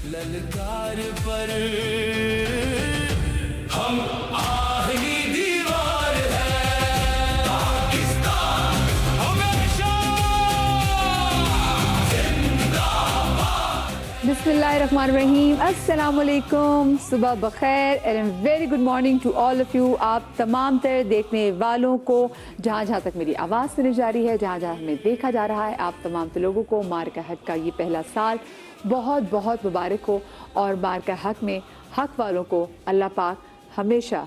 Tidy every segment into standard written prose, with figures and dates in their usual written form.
ललकार पर हम आहनी दीवार है पाकिस्तान हमेशा जिंदाबाद। बिस्मिल्लाहिर्रहमानिर्रहीम, अस्सलामुअलैकुम, सुबह बखैर and very good morning to all of you. आप तमाम तर देखने वालों को जहाँ जहाँ तक मेरी आवाज़ सुनी जा रही है, जहाँ जहाँ हमें देखा जा रहा है, आप तमाम तो लोगों को मार्का हक का ये पहला साल बहुत बहुत मुबारक हो। और मार्का हक में हक वालों को अल्लाह पाक हमेशा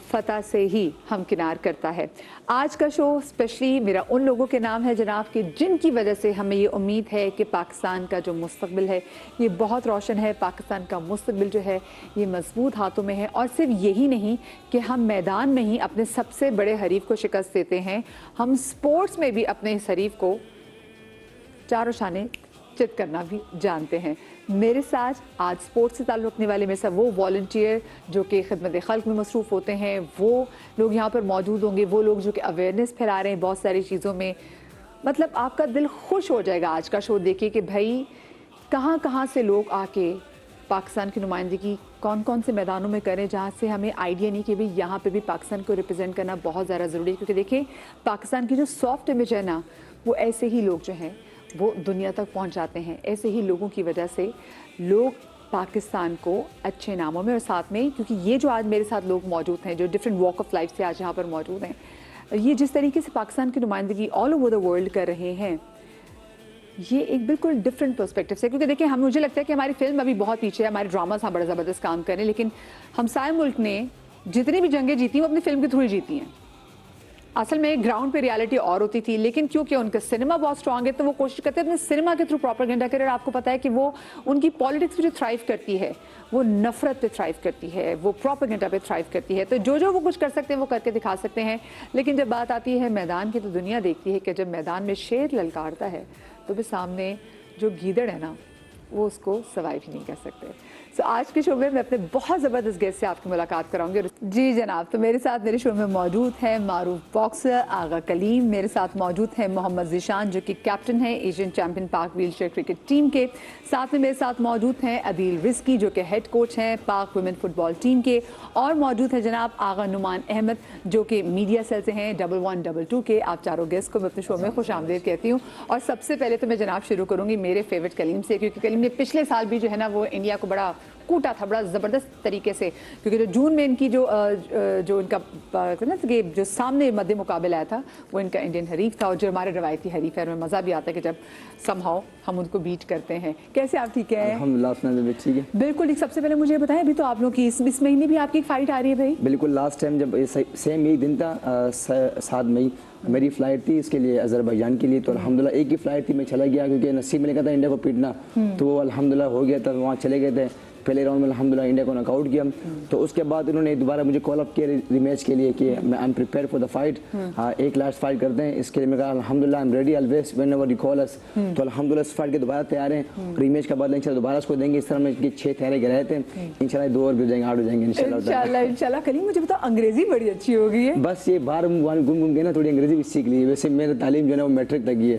फ़तह से ही हमकिनार करता है। आज का शो स्पेशली मेरा उन लोगों के नाम है जनाब कि जिनकी वजह से हमें ये उम्मीद है कि पाकिस्तान का जो मुस्तकबिल है ये बहुत रोशन है। पाकिस्तान का मुस्तकबिल जो है ये मजबूत हाथों में है। और सिर्फ यही नहीं कि हम मैदान में ही अपने सबसे बड़े हरीफ को शिकस्त देते हैं, हम स्पोर्ट्स में भी अपने इस हरीफ को चारों शाने चित करना भी जानते हैं। मेरे साथ आज स्पोर्ट्स से ताल्लुक़ रखने वाले में सब वो वॉलंटियर जो कि खिदमत खल्क में मसरूफ़ होते हैं, वो लोग यहाँ पर मौजूद होंगे, वो लोग जो कि अवेयरनेस फैला रहे हैं बहुत सारी चीज़ों में। मतलब आपका दिल खुश हो जाएगा आज का शो देखिए कि भाई कहाँ कहाँ से लोग आके पाकिस्तान की नुमाइंदगी कौन कौन से मैदानों में करें जहाँ से हमें आइडिया नहीं कि भाई यहाँ पे भी पाकिस्तान को रिप्रेजेंट करना बहुत ज़्यादा ज़रूरी है। क्योंकि देखिए पाकिस्तान की जो सॉफ्ट इमेज है ना, वो ऐसे ही लोग जो हैं वो दुनिया तक पहुंच जाते हैं। ऐसे ही लोगों की वजह से लोग पाकिस्तान को अच्छे नामों में और साथ में, क्योंकि ये जो आज मेरे साथ लोग मौजूद हैं जो डिफरेंट वॉक ऑफ लाइफ से आज यहाँ पर मौजूद हैं, ये जिस तरीके से पाकिस्तान की नुमाइंदगी ऑल ओवर द वर्ल्ड कर रहे हैं, ये एक बिल्कुल डिफरेंट पर्सपेक्टिव से। क्योंकि देखिए हम, मुझे लगता है कि हमारी फिल्म अभी बहुत पीछे है, हमारे ड्रामास यहाँ बड़ा ज़बरदस्त काम करें, लेकिन हमसाय मुल्क ने जितनी भी जंगें जीती वो अपनी फिल्म के थ्रू ही जीती हैं। असल में ग्राउंड पे रियलिटी और होती थी, लेकिन क्योंकि उनका सिनेमा बहुत स्ट्रांग है तो वो कोशिश करते हैं अपने सिनेमा के थ्रू प्रोपेगेंडा करें। और आपको पता है कि वो उनकी पॉलिटिक्स जो थ्राइव करती है वो नफरत पे थ्राइव करती है, वो प्रोपेगेंडा पे थ्राइव करती है। तो जो जो वो कुछ कर सकते हैं वो करके दिखा सकते हैं। लेकिन जब बात आती है मैदान की तो दुनिया देखती है कि जब मैदान में शेर ललकारता है तो फिर सामने जो गीदड़ है ना वो उसको सर्वाइव ही नहीं कर सकते। तो आज के शो में मैं अपने बहुत ज़बरदस्त गेस्ट से आपकी मुलाकात कराऊंगी। जी जनाब, तो मेरे साथ मेरे शो में मौजूद है मारूफ बॉक्सर आगा कलीम, मेरे साथ मौजूद है मोहम्मद ज़ीशान जो कि कैप्टन है एशियन चैम्पियन पाक व्हीलचेयर क्रिकेट टीम के। साथ में मेरे साथ मौजूद हैं अदील रिजकी जो कि हेड कोच हैं पाक वुमेन फुटबॉल टीम के। और मौजूद है जनाब आगा नुमान अहमद जो कि मीडिया सेल से हैं 1122 के। आप चारों गेस्ट को मैं अपने शो में खुश आमदीद कहती हूँ। और सबसे पहले तो मैं जनाब शुरू करूँगी मेरे फेवरेट कलीम से, क्योंकि कलीम ने पिछले साल भी जो है ना वो इंडिया को बड़ा कूटा था बड़ा ज़बरदस्त तरीके से। क्योंकि जो जून में इनकी जो इनका ना कि जो सामने मध्य मुकाबला आया था वो इनका इंडियन हरीफ था और जो हमारे रवायती हरीफ है। और मज़ा भी आता है कि जब समहाउ हम उनको बीट करते हैं। कैसे आप ठीक है? अल्हम्दुलिल्लाह ठीक है। बिल्कुल। सबसे पहले मुझे बताएं, अभी तो आप लोग की इस महीने भी आपकी एक फ़ाइट आ रही है भाई? बिल्कुल, लास्ट टाइम जब सेम यही दिन था 7 मई मेरी फ़्लाइट थी इसके लिए अज़रबैजान के लिए। तो अल्हम्दुलिल्लाह एक ही फ़्लाइट थी, मैं चला गया क्योंकि नसीब में लिखा था इंडिया को पीटना, तो वो अल्हम्दुलिल्लाह हो गया था। वहाँ चले गए थे पहले राउंड में, अल्हम्दुलिल्लाह इंडिया को नॉकआउट किया। तो उसके बाद उन्होंने दोबारा मुझे कॉल अप किया रीमैच के लिए कि मैं I am prepare for the fight, एक लास्ट फाइट करते हैं। इसके लिए मैं कहा अल्हम्दुलिल्लाह I am ready always whenever you call अस। तो अल्हम्दुलिल्लाह इस फाइट के दोबारा तैयार हैं। रीमैच का बदला इंशाल्लाह दोबारा उसको देंगे। इस तरह में 6 तैयारी कराए थे, इंशाल्लाह 2 और भी हो जाएंगे, 8 हो जाएंगे इंशाल्लाह। इंशाल्लाह। कलीम मुझे बताओ, अंग्रेजी बड़ी अच्छी हो गई है। बस ये बाहर घूम के ना थोड़ी अंग्रेजी भी सीख ली है। वैसे मेरा तालीम जो है ना वो मैट्रिक तक ही है।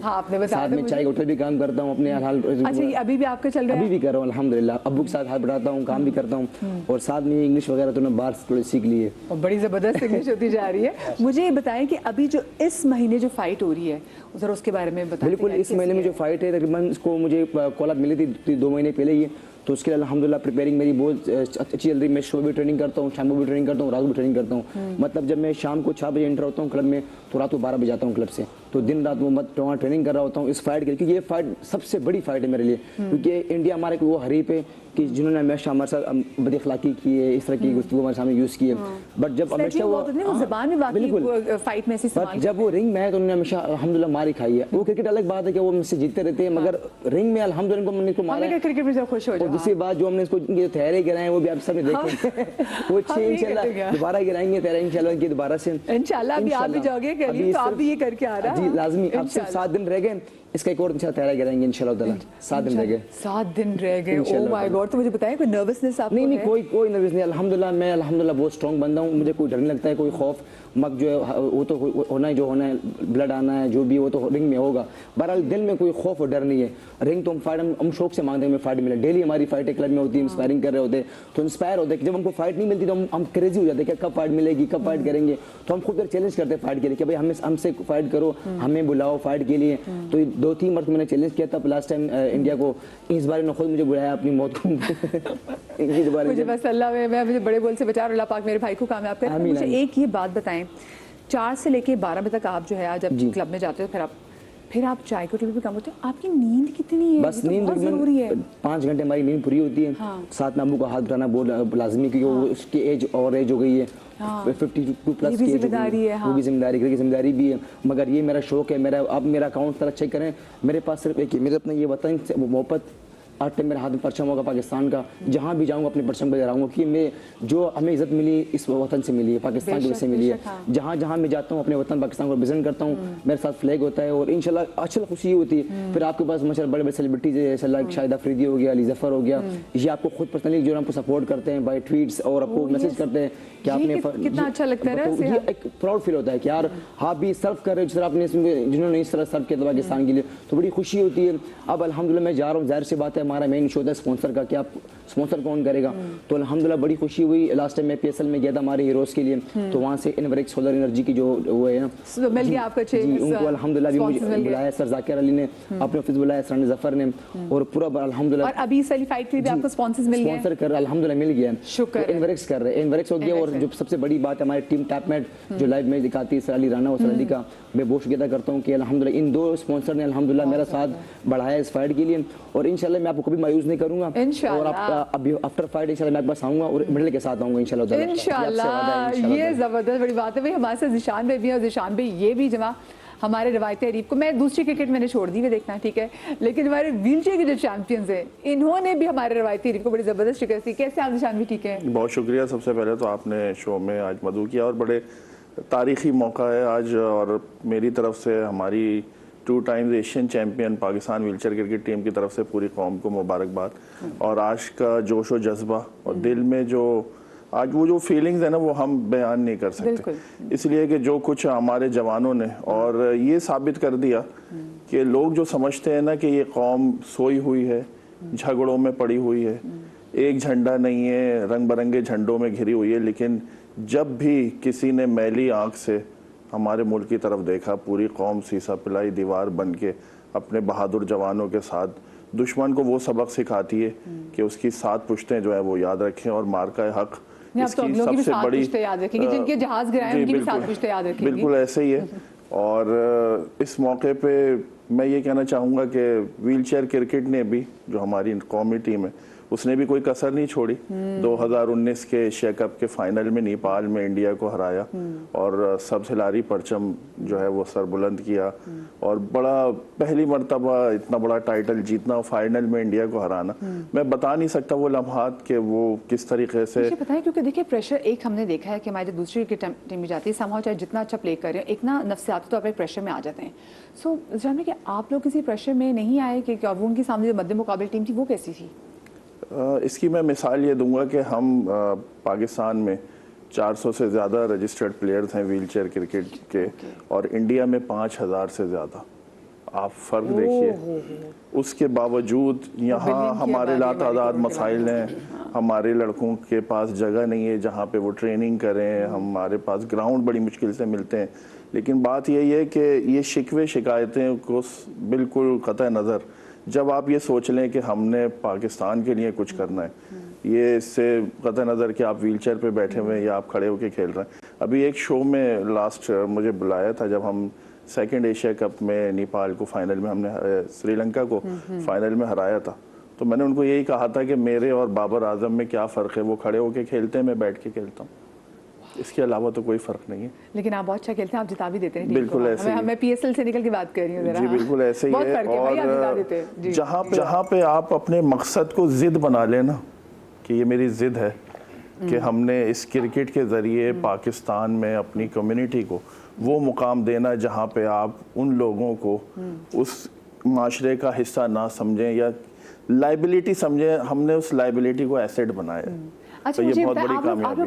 साथ में चाय होटल भी काम करता हूँ अपने हाल। अच्छा, अभी भी आपका चल रहा है? अभी भी कर रहा हूँ अल्हम्दुलिल्लाह। अब्बू के साथ हाथ बढ़ाता हूँ, काम भी करता हूँ और साथ में इंग्लिश वगैरह तो बाहर थोड़ी सीख ली है और बड़ी ज़बरदस्त इंग्लिश होती जा रही है। मुझे ये बताएं कि अभी जो इस महीने जो फाइट हो रही है उधर उसके बारे में बताएं। बिल्कुल, इस महीने में जो फाइट है तकरीबन इसको मुझे कॉल अप मिली थी 2 महीने पहले ही, तो उसके लिए अल्हम्दुलिल्लाह प्रिपेयरिंग मेरी बहुत अच्छी चल रही है। मैं सुबह भी ट्रेनिंग करता हूँ, शाम को भी ट्रेनिंग करता हूँ, रात को भी ट्रेनिंग करता हूँ। मतलब जब मैं शाम को 6 बजे एंटर होता हूँ क्लब में तो रात को 12 बजे आता हूँ क्लब से। तो दिन रात वो वहाँ ट्रेनिंग कर रहा होता हूँ इस फाइट के लिए, क्योंकि ये फाइट सबसे बड़ी फाइट है मेरे लिए। क्योंकि इंडिया हमारे वो हरीफ है कि जिन्होंने हमेशा हमारे साथ बदअखलाकी की है, इस तरह की गुफ्तगू हमारे सामने यूज़ की है। बट जब हमेशा वो ज़बान में बिल्कुल फाइट में ऐसी जब वो रिंग में है तो उन्होंने हमेशा अल्हम्दुलिल्लाह मारी खाई है। वो क्रिकेट अलग बात है कि वो मुझसे जीतते रहते हैं, मगर रिंग में अल्हम्दुलिल्लाह हमने इसको मारा है। क्रिकेट में खुश हो जाओ। दूसरी बात जो हमने इसको तैयारी कराए वो भी आप सबने देखे वो 6 इंशाल्लाह दोबारा गिराएंगे तैयारी इंशाल्लाह की दोबारा से इंशाल्लाह। अभी आप भी जाओगे करीब, तो आप भी ये करके आ रहा है जी लाजमी। अब सिर्फ 7 दिन रह गए, इसका एक और इंशाल्लाह तैयारी करेंगे इंशाल्लाह ताला। 7 दिन रह गए। 7 दिन रह गए। Oh my God. तो मुझे बताएं कोई नर्वसनेस आपको? नहीं, कोई नर्वस नहीं। अल्हम्दुलिल्लाह मैं बहुत स्ट्रॉन्ग बंदा हूँ, मुझे कोई डर नहीं लगता है, कोई खौफ। मग जो है वो तो होना है, जो होना है, ब्लड आना है, जो भी वो तो रिंग में होगा। बहरहाल दिल में कोई खौफ और डर नहीं है। रिंग तो हम फाइट हम शौक से मांगते हैं हमें फाइट मिले। डेली हमारी फाइटें क्लब में होती है, इंस्पायरिंग कर रहे होते हैं, तो इंस्पायर होते हैं। जब हमको फाइट नहीं मिलती तो हम क्रेजी हो जाते हैं कि कब फाइट मिलेगी, कब फाइट करेंगे। तो हम खुद चैलेंज करते हैं फाइट के लिए कि भाई हमसे फाइट करो, हमें बुलाओ फाइट के लिए। तो 2-3 बार मैंने चैलेंज किया था लास्ट टाइम इंडिया को। इस बार ने खुद मुझे बुलाया अपनी मौत को मुझे बस अल्लाह में मुझे बड़े बोल से बचा और अल्लाह पाक मेरे भाई को कामयाब करे। आमीन, मुझे आमीन। एक ये बात बताएं, 4 से लेके 12 बजे तक आप जो है आज जब क्लब में जाते हो फिर आप चाय को टेबल पे काम होते हो, आपकी नींद कितनी है? बस ये तो नींद बहुत जरूरी है। 5 घंटे हमारी नींद पूरी होती है। हाँ। साथ में अम्मू का हाथ उठाना बहुत लाजमी, क्योंकि वो उसकी एज हो गई है। हाँ। 52 प्लस ये भी की एज जिम्मेदारी है। हाँ। वो भी जिम्मेदारी भी है। मगर ये मेरा शौक है। आप मेरा अकाउंट तरह चेक करें, मेरे पास सिर्फ एक ही, मेरे अपने ये वतन से मोहब्बत। आज टाइम मेरे हाथ में परचम होगा पाकिस्तान का, जहाँ भी जाऊँगा अपने परचम पर लहराऊंगा कि मैं जो हमें इज्जत मिली इस वतन से मिली है, पाकिस्तान की वजह से मिली है। जहाँ जहाँ मैं जाता हूँ अपने वतन पाकिस्तान को रिप्रेजेंट करता हूँ, मेरे साथ फ्लैग होता है और इंशाल्लाह अच्छा खुशी होती है। फिर आपके पास माशाल्लाह बड़े बड़े सेलिब्रिटीज जैसे लाइक शाहिद अफरीदी हो गया, अली जफर हो गया, ये आपको खुद पर्सनली जो आपको सपोर्ट करते हैं बाय ट्वीट्स और आपको मैसेज करते हैं कि आपने कितना अच्छा लगता है ये एक प्राउड फील होता है कि यार आप भी सर्व कर रहे हो जिस तरह आपने जिन्होंने इस तरह सर्व किया था पाकिस्तान के लिए, तो बड़ी खुशी होती है। अब अल्हम्दुलिल्लाह मैं जा रहा हूँ, जाहिर सी बात है हमारा मेन इशू होता है स्पॉन्सर का कि आप स्पॉन्सर कौन करेगा। तो अल्हम्दुलिल्लाह बड़ी खुशी हुई। लास्ट टाइम मैं PSL में गया था हमारे हीरोज के लिए, तो वहाँ से इनवरेक्स सोलर एनर्जी की जो वो है ना मिल गया आपका जी, उनको अल्हम्दुलिल्लाह भी मुझे बुलाया, सर जाकिर अली ने अपने ऑफिस बुलाया, सर जफर ने, और पूरा अल्हम्दुलिल्लाह। और अभी सली फाइट के लिए भी आपको स्पॉन्सर्स मिल गए? स्पॉन्सर कर अल्हम्दुलिल्लाह मिल गया। शुक्र है। इनवरेक्स कर रहे हैं, इनवरेक्स हो गया। और जो सबसे बड़ी बात है हमारी टीम टैपमेट जो लाइव मैच दिखाती है, सर अली राना और सर अली का मैं बहुत शुक्रिया करता हूँ कि अल्हम्दुलिल्लाह इन 2 स्पॉन्सर ने अल्हम्दुलिल्लाह मेरा साथ बढ़ाया इस फाइट के लिए। और इंशाल्लाह मैं आपको कभी मायूस नहीं करूंगा। और आप अभी आफ्टर फाइट इंशाल्लाह मैं आपके पास आऊंगा और मेडल के साथ आऊंगा इंशाल्लाह। ये जबरदस्त बड़ी बात है भाई। हमारे साथ जिशान भाई भी है और जिशान भाई ये भी जमा हमारे रवायती हरीफ को, मैं दूसरी क्रिकेट मैंने छोड़ दी है देखना, ठीक है, लेकिन हमारे व्हीलचेयर के जो चैंपियंस हैं इन्होंने भी हमारे रवायती हरीफ को बड़ी ज़बरदस्त शिकस्त दी। कैसे आप जिशान भी? ठीक है, बहुत शुक्रिया। सबसे पहले तो आपने शो में आज मदऊ किया और बड़े तारीख़ी मौका है आज, और मेरी तरफ से हमारी 2 times Asian champion Pakistan wheelchair cricket team की तरफ से पूरी कौम को मुबारकबाद। और आज का जोश व जज्बा और दिल में जो आज वो जो फीलिंग्स है ना वो हम बयान नहीं कर सकते, इसलिए कि जो कुछ हमारे जवानों ने और ये साबित कर दिया कि लोग जो समझते हैं ना कि ये कौम सोई हुई है, झगड़ों में पड़ी हुई है, एक झंडा नहीं है, रंग बिरंगे झंडों में घिरी हुई है, लेकिन जब भी किसी ने मैली आंख से हमारे मुल्क की तरफ देखा, पूरी कौम सीसा पिलाई दीवार बन के अपने बहादुर जवानों के साथ दुश्मन को वो सबक सिखाती है कि उसकी 7 पुश्तें जो है वो याद रखें और मार्का हक इसकी सबसे बड़ी याद रखेंगे, जिनके जहाज गिराए उनकी भी 7 पुश्तें याद रखेंगे। बिल्कुल ऐसे ही है। और इस मौके पे मैं ये कहना चाहूँगा कि व्हीलचेयर क्रिकेट ने भी, जो हमारी कौमी टीम है, उसने भी कोई कसर नहीं छोड़ी। 2019 के एशिया कप के फाइनल में नेपाल में इंडिया को हराया और सब खिलाड़ी परचम जो है वो सर बुलंद किया, और बड़ा पहली मर्तबा इतना बड़ा टाइटल जीतना, फाइनल में इंडिया को हराना, मैं बता नहीं सकता वो लम्हात के वो किस तरीके से। मुझे पता है, क्योंकि देखिए प्रेशर एक हमने देखा है कि हमारी दूसरी क्रिकेट टीम में जाती है, समाव चाहे जितना अच्छा प्ले कर रहे हैं, एक ना नफ्सियाती तौर पर प्रेशर में आ जाते हैं। सो जानते कि आप लोग किसी प्रेशर में नहीं आए कि वो उनके सामने जो मध्य मुकाबले टीम थी वो कैसी थी? इसकी मैं मिसाल ये दूंगा कि हम पाकिस्तान में 400 से ज़्यादा रजिस्टर्ड प्लेयर्स हैं व्हीलचेयर क्रिकेट के, और इंडिया में 5000 से ज़्यादा। आप फ़र्क देखिए। उसके बावजूद यहाँ हमारे लातादाद मसाइल हैं, हमारे लड़कों के पास जगह नहीं है जहाँ पे वो ट्रेनिंग करें, हमारे पास ग्राउंड बड़ी मुश्किल से मिलते हैं। लेकिन बात यही है कि ये शिकवे शिकायतें को बिल्कुल कतई नज़र, जब आप ये सोच लें कि हमने पाकिस्तान के लिए कुछ करना है, ये इससे कतई नज़र कि आप व्हीलचेयर पे बैठे हुए हैं या आप खड़े होकर खेल रहे हैं। अभी एक शो में लास्ट मुझे बुलाया था जब हम 2nd एशिया कप में नेपाल को फाइनल में हमने श्रीलंका को फाइनल में हराया था, तो मैंने उनको यही कहा था कि मेरे और बाबर आजम में क्या फ़र्क है, वो खड़े होकर खेलते हैं, मैं बैठ के खेलता हूँ, इसके अलावा तो कोई फर्क नहीं है। लेकिन आप बहुत अच्छा खेलते हैं, आप जिता भी देते हैं। बिल्कुल ऐसे ही। मैं PSL से निकल के बात कर रही हूँ जरा। जी बिल्कुल ऐसे ही है। और जहाँ पे आप अपने मकसद को जिद बना लेना कि ये मेरी जिद है कि हमने इस क्रिकेट के ज़रिए पाकिस्तान में अपनी कम्युनिटी को वो मुकाम देना जहाँ पे आप उन लोगों को उस माशरे का हिस्सा ना समझें या लाइबिलिटी समझें, हमने उस लाइबिलिटी को एसेट बनाया। अच्छा, तो ये मुझे बहुत बताएं, बड़ी आप कामयाबी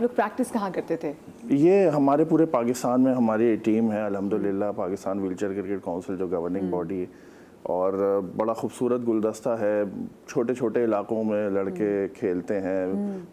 लोग प्रैक्टिस कहाँ करते थे? ये हमारे पूरे पाकिस्तान में हमारी टीम है अल्हम्दुलिल्लाह, पाकिस्तान व्हीलचेयर क्रिकेट काउंसिल जो गवर्निंग बॉडी है, और बड़ा खूबसूरत गुलदस्ता है। छोटे छोटे इलाकों में लड़के खेलते हैं,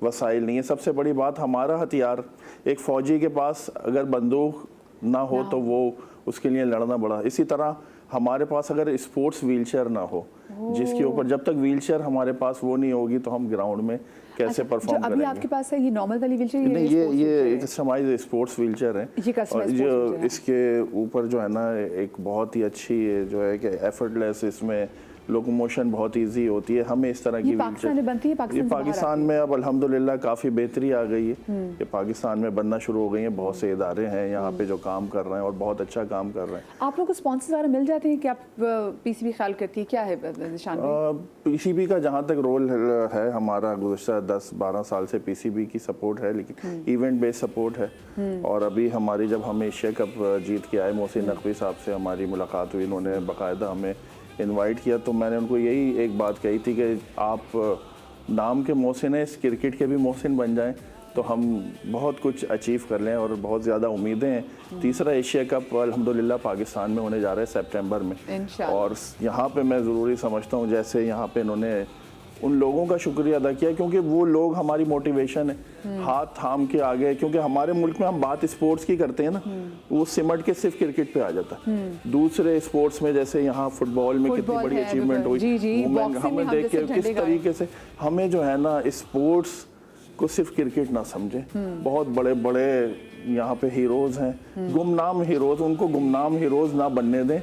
वसाइल नहीं है। सबसे बड़ी बात, हमारा हथियार, एक फ़ौजी के पास अगर बंदूक ना हो तो वो उसके लिए लड़ना बड़ा। इसी तरह हमारे पास अगर स्पोर्ट्स व्हीलचेयर ना हो, जिसके ऊपर जब तक व्हीलचेयर हमारे पास वो नहीं होगी तो हम ग्राउंड में कैसे परफॉर्म अभी करेंगे। आपके पास है ये नॉर्मल वाली व्हीलचेयर? नहीं, ये कस्टमाइज्ड स्पोर्ट्स व्हीलचेयर है। ये और जो इसके ऊपर जो है ना, एक बहुत ही अच्छी जो है कि एफर्टलेस, इसमें लोकोमोशन बहुत इजी होती है। हमें इस तरह की पाकिस्तान में बनती है? ये पाकिस्तान में अब अल्हम्दुलिल्लाह काफ़ी बेहतरी आ गई है। ये पाकिस्तान में बनना शुरू हो गई है। बहुत से इदारे हैं यहाँ पे जो काम कर रहे हैं और बहुत अच्छा काम कर रहे हैं। आप लोग को स्पॉन्सर्स वगैरह मिल जाते हैं कि आप पीसीबी ख्याल करती है? क्या है निशान? पीसीबी का जहाँ तक रोल है हमारा, गुज़श्ता 10-12 साल से पीसीबी की सपोर्ट है, लेकिन इवेंट बेस्ड सपोर्ट है। और अभी हमारी जब हम एशिया कप जीत के आए, मोहसिन नकवी साहब से हमारी मुलाकात हुई, इन्होंने बाकायदा हमें इनवाइट किया, तो मैंने उनको यही एक बात कही थी कि आप नाम के मोहसिन हैं, इस क्रिकेट के भी मोहसिन बन जाएं तो हम बहुत कुछ अचीव कर लें, और बहुत ज़्यादा उम्मीदें हैं। तीसरा एशिया कप अल्हम्दुलिल्लाह पाकिस्तान में होने जा रहा है सितंबर में, और यहाँ पे मैं ज़रूरी समझता हूँ जैसे यहाँ पे इन्होंने उन लोगों का शुक्रिया अदा किया, क्योंकि वो लोग हमारी मोटिवेशन है, हाथ थाम के आगे। क्योंकि हमारे मुल्क में हम बात स्पोर्ट्स की करते हैं ना, वो सिमट के सिर्फ क्रिकेट पे आ जाता है। दूसरे स्पोर्ट्स में जैसे यहाँ फुटबॉल में कितनी बड़ी अचीवमेंट हुई, हमें देख के किस तरीके से हमें जो है ना स्पोर्ट्स को सिर्फ क्रिकेट ना समझे। बहुत बड़े बड़े यहाँ पे हीरोज हैं, गुमनाम हीरोज, उनको गुमनाम हीरोज ना बनने दें,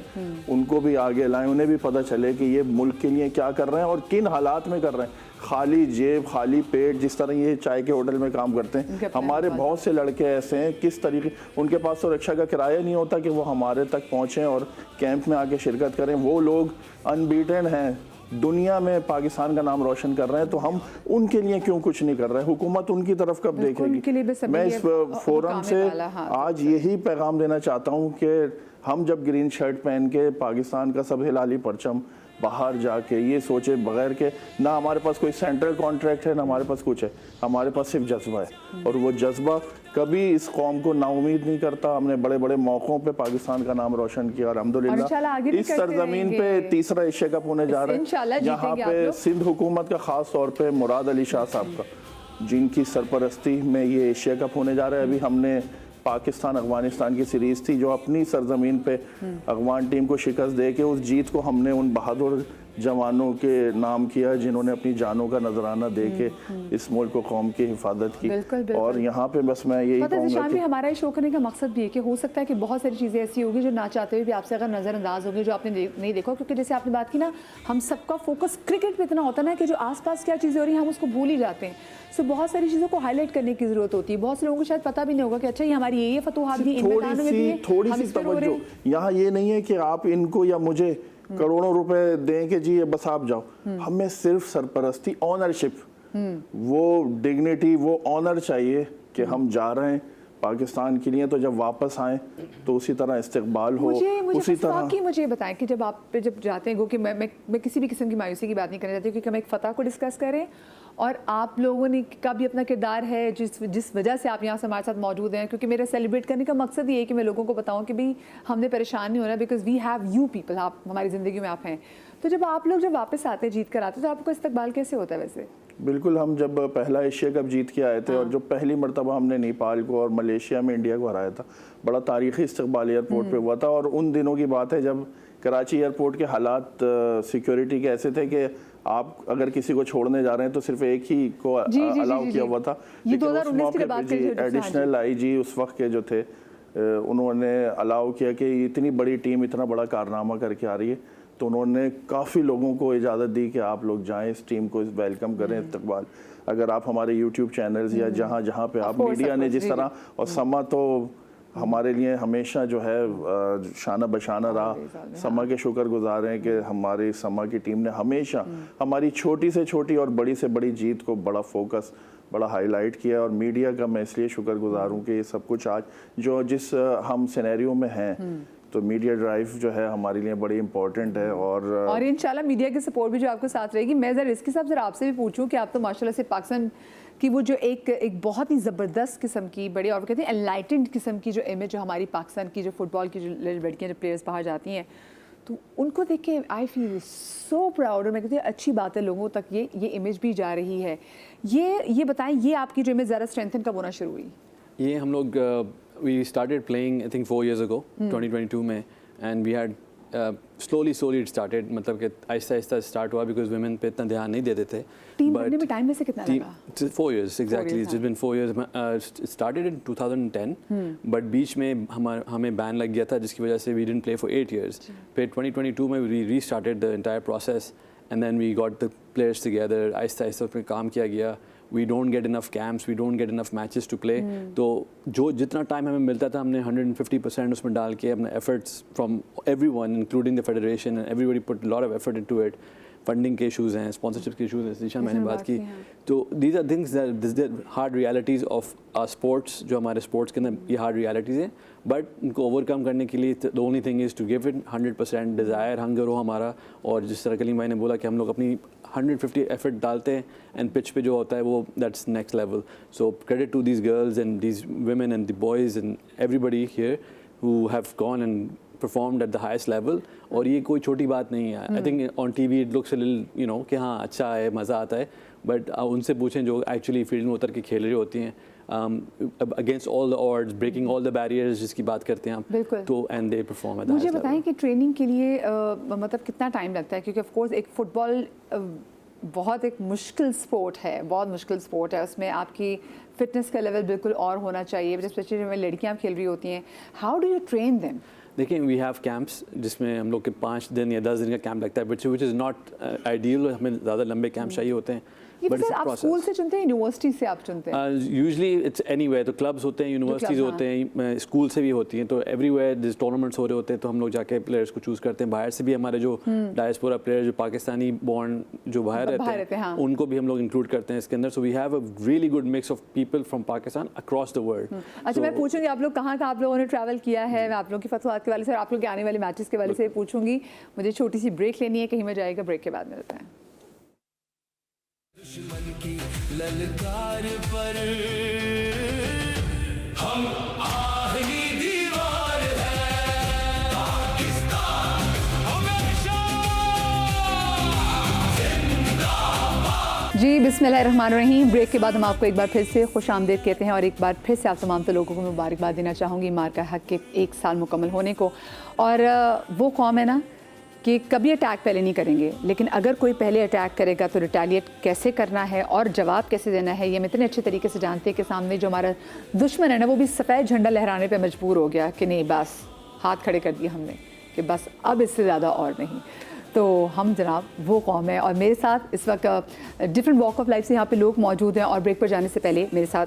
उनको भी आगे लाएं, उन्हें भी पता चले कि ये मुल्क के लिए क्या कर रहे हैं और किन हालात में कर रहे हैं। खाली जेब खाली पेट, जिस तरह ये चाय के होटल में काम करते हैं, हमारे बहुत से लड़के ऐसे हैं, किस तरीके उनके पास तो रिक्शा का किराया नहीं होता कि वो हमारे तक पहुँचें और कैंप में आके शिरकत करें। वो लोग अनबीटन हैं, दुनिया में पाकिस्तान का नाम रोशन कर रहे हैं, तो हम उनके लिए क्यों कुछ नहीं कर रहे हैं? हुकूमत उनकी तरफ कब देखेगी? मैं इस फोरम से आज यही पैगाम देना चाहता हूं कि हम जब ग्रीन शर्ट पहन के पाकिस्तान का सब हिलाली परचम बाहर जाके ये सोचे बगैर के ना हमारे पास कोई सेंट्रल कॉन्ट्रैक्ट है ना हमारे पास कुछ है, हमारे पास सिर्फ जज्बा है, और वो जज्बा कभी इस कौम को नाउमीद नहीं करता। हमने बड़े बड़े मौक़ों पे पाकिस्तान का नाम रोशन किया, और अल्हम्दुलिल्लाह इस सरजमीन पे तीसरा एशिया कप होने जा रहा है, जहाँ पे सिंध हुकूमत का खास तौर पे मुराद अली शाह साहब का, जिनकी सरपरस्ती में ये एशिया कप होने जा रहा है। अभी हमने पाकिस्तान अफगानिस्तान की सीरीज़ थी जो अपनी सरजमीन पे अफगान टीम को शिकस्त दे के उस जीत को हमने उन बहादुर जवानों के नाम किया जिन्होंने अपनी जानों का नजराना दे के इस मुल्क को कौम की हिफाजत की। बिल्कुल। और यहाँ पे बस मैं यही कहूँगा कि हमारा शो करने का मकसद भी है कि हो सकता है कि बहुत सारी चीज़ें ऐसी होगी जो ना चाहते हुए भी आपसे अगर नज़रअंदाज होगी, जो आपने नहीं देखा। क्योंकि जैसे आपने बात की ना, हम सबका फोकस क्रिकेट पे इतना होता है ना कि जो आसपास क्या चीज़ें हो रही हैं हम उसको भूल ही जाते हैं। सो बहुत सारी चीज़ों को हाईलाइट करने की ज़रूरत होती है। बहुत से लोगों को शायद पता भी नहीं होगा कि अच्छा ये हमारी ये फतूहात भी थोड़ी सी तवज्जो यहाँ ये नहीं है कि आप इनको या मुझे करोड़ों रुपए दें कि जी ये बस आप जाओ। हमें सिर्फ सरपरस्ती, ऑनरशिप, वो डिग्निटी, वो ऑनर चाहिए कि हम जा रहे हैं पाकिस्तान के लिए, तो जब वापस आए तो उसी तरह इस्तकबाल हो। उसी तरह मुझे बताएं कि जब आप जब जाते हैं, कि मैं किसी भी किस्म की मायूसी की बात नहीं करना चाहती, क्योंकि हम एक फ़तह को डिस्कस करें और आप लोगों ने का भी अपना किरदार है जिस वजह से आप यहाँ से हमारे साथ मौजूद हैं। क्योंकि मेरा सेलिब्रेट करने का मकसद ये है कि मैं लोगों को बताऊँ कि भाई हमने परेशान नहीं होना, because we have you people, आप हमारी ज़िंदगी में आप हैं। तो जब आप लोग वापस आते हैं, जीत कर आते हैं, तो आपको इस्तकबाल कैसे होता है? वैसे बिल्कुल, हम जब पहला एशिया कप जीत के आए थे और जो पहली मरतबा हमने नेपाल को और मलेशिया में इंडिया को हराया था, बड़ा तारीख़ी इस्तकबाल एयरपोर्ट पे हुआ था। और उन दिनों की बात है जब कराची एयरपोर्ट के हालात सिक्योरिटी के ऐसे थे कि आप अगर किसी को छोड़ने जा रहे हैं तो सिर्फ एक ही को अलाउ किया हुआ था। लेकिन उस मौके पे एडिशनल आईजी उस वक्त के जो थे, उन्होंने अलाउ किया कि इतनी बड़ी टीम इतना बड़ा कारनामा करके आ रही है, तो उन्होंने काफ़ी लोगों को इजाज़त दी कि आप लोग जाएं, इस टीम को वेलकम करें, इस्तकबाल। अगर आप हमारे यूट्यूब चैनल्स या जहाँ जहाँ पे आप मीडिया ने जिस तरह, और समा तो हमारे लिए हमेशा जो है शाना बशाना रहा, समा के शुक्रगुजार हैं कि हमारी समा की टीम ने हमेशा हमारी छोटी से छोटी और बड़ी से बड़ी जीत को बड़ा फोकस, बड़ा हाईलाइट किया। और मीडिया का मैं इसलिए शुक्रगुजार हूँ कि ये सब कुछ आज जो जिस हम सिनेरियो में हैं तो मीडिया ड्राइव जो है हमारे लिए बड़ी इंपॉर्टेंट है। और इंशाल्लाह मीडिया की सपोर्ट भी जो आपको साथ रहेगी। मैं ज़रा इसके साथ ज़रा आपसे भी पूछूं कि आप तो माशाल्लाह से पाकिस्तान की वो जो एक बहुत ही ज़बरदस्त किस्म की बड़ी और कहते हैं एनलाइटेंड किस्म की जो इमेज जो हमारी पाकिस्तान की जो फुटबॉल की जो लड़कियाँ जो प्लेयर्स बाहर जाती हैं तो उनको देख के आई फील सो प्राउड। और मैं कहती हूँ अच्छी बात है लोगों तक ये इमेज भी जा रही है। ये बताएं ये आपकी जो इमेज ज़रा स्ट्रेंथन कब होना शुरू हुई? ये हम लोग we started playing I think 4 years ago 2022 में and we had slowly it started मतलब कि आहिस्ता स्टार्ट हुआ because women पे इतना ध्यान नहीं देते थे। टीम बनने में टाइम में से कितना लगा? 4 years exactly. It's been 4 years. It started in 2010 but बीच में हमें बैन लग गया था जिसकी वजह से we didn't play for 8 years. फिर 2022 में we restarted the entire process and then we got the players together. आहिस्ता उस पर काम किया गया। We don't get enough camps, we don't get enough matches to play. तो जो जितना टाइम हमें मिलता था हमने 150% उसमें डाल के अपने efforts from everyone including the federation and everybody put a lot of effort into it. Funding के इशूज़ हैं, स्पॉन्सरशिप के इशूज़ हैं, निशा मैंने बात की। तो these are things that hard realities of sports जो हमारे स्पोर्ट्स के अंदर ये हार्ड रियलिटीज़ हैं बट इनको ओवरकम करने के लिए the only thing is to give it 100% desire hunger हो हमारा। और जिस तरह कलीम भाई ने बोला कि हम लोग अपनी 150 एफर्ट डालते हैं एंड पिच पे जो होता है वो that's next level. So credit to these girls and these women and the boys and everybody here who have gone and performed at the highest level। और ये कोई छोटी बात नहीं है। I think on TV it looks a little you know कि हाँ अच्छा है मज़ा आता है बट उनसे पूछें जो एक्चुअली फील्ड में उतर के खेल रही होती हैं against all the odds breaking all the barriers जिसकी बात करते हैं आप तो and they perform at the मुझे बताएं कि ट्रेनिंग के लिए मतलब कितना टाइम लगता है क्योंकि ऑफ कोर्स एक फुटबॉल बहुत एक मुश्किल स्पोर्ट है, बहुत मुश्किल स्पोर्ट है। उसमें आपकी फिटनेस का लेवल बिल्कुल और होना चाहिए स्पेशली जब लड़कियाँ खेल रही होती हैं। How do you train them? देखिए वी हैव कैंप्स जिसमें हम लोग के 5 दिन या 10 दिन का कैंप लगता है विच इज़ नॉट आइडियल। हमें ज़्यादा लंबे कैंप चाहिए होते हैं। बट आप स्कूल से चुनते हैं यूनिवर्सिटी से आप चुनते हैं? Usually it's anywhere. तो क्लब्स होते हैं, यूनिवर्सिटीज़ होते हैं, स्कूल से भी होती हैं। तो एवरीवेयर जिस टूर्नामेंट्स हो रहे होते हैं तो हम लोग जाके प्लेयर्स को चूज़ करते हैं। बाहर से भी हमारे जो डायस्पोरा प्लेयर जो पाकिस्तानी बॉर्न जो बाहर रहते हैं उनको भी हम लोग इंक्लूड करते हैं इसके अंदर। So we have a really good mix of people from Pakistan across the world. अच्छा मैं पूछूंगी आप लोग कहाँ आप लोगों ने ट्रैवल किया है? मैं आप लोगों की फतवात के वाले से आप लोग के आने वाले मैचेस के वाले से पूछूंगी। मुझे छोटी सी ब्रेक लेनी है, कहीं में जाएगा, ब्रेक के बाद मिलता है। दुश्मन की ललकार पर हम आहनी दीवार है पाकिस्तान हमेशा जिंदाबाद। जी बिस्मिल्लाहिर्रहमानिर्रहीम। ब्रेक के बाद हम आपको एक बार फिर से खुश आमदीद कहते हैं और एक बार फिर से आप तमाम तो लोगों को मुबारकबाद देना चाहूँगी मार का हक के 1 साल मुकम्मल होने को। और वो कौम है ना कि कभी अटैक पहले नहीं करेंगे लेकिन अगर कोई पहले अटैक करेगा तो रिटेलिएट कैसे करना है और जवाब कैसे देना है ये हम इतने अच्छे तरीके से जानते हैं कि सामने जो हमारा दुश्मन है ना वो भी सफ़ेद झंडा लहराने पे मजबूर हो गया कि नहीं बस हाथ खड़े कर दिए हमने कि बस अब इससे ज़्यादा और नहीं। तो हम जनाब वो कौम है और मेरे साथ इस वक्त डिफरेंट वॉक ऑफ लाइफ से यहाँ पे लोग मौजूद हैं। और ब्रेक पर जाने से पहले मेरे साथ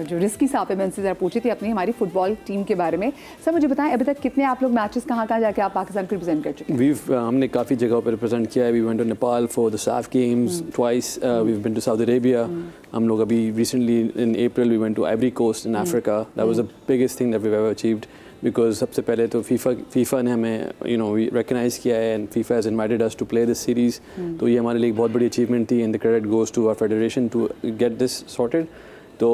जो रिस्की साहब है मैं उनसे ज़रा पूछी थी अपनी हमारी फुटबॉल टीम के बारे में। सर मुझे बताएं अभी तक कितने आप लोग मैचेस कहाँ जाके आप पाकिस्तान को रिप्रेजेंट कर चुके हैं? हमने काफ़ी जगहों पर रिप्रेजेंट किया है। We went to Nepal for the SAF games twice. We been to Saudi Arabia. हम लोग अभी recently in April we went to Ivory Coast in Africa. That was the biggest thing that we have ever achieved because सबसे पहले तो FIFA ने हमें recognise किया है and FIFA has invited us to play this series. तो ये हमारे लिए एक बहुत बड़ी अचीवमेंट थी and the credit goes to our federation to get this sorted. तो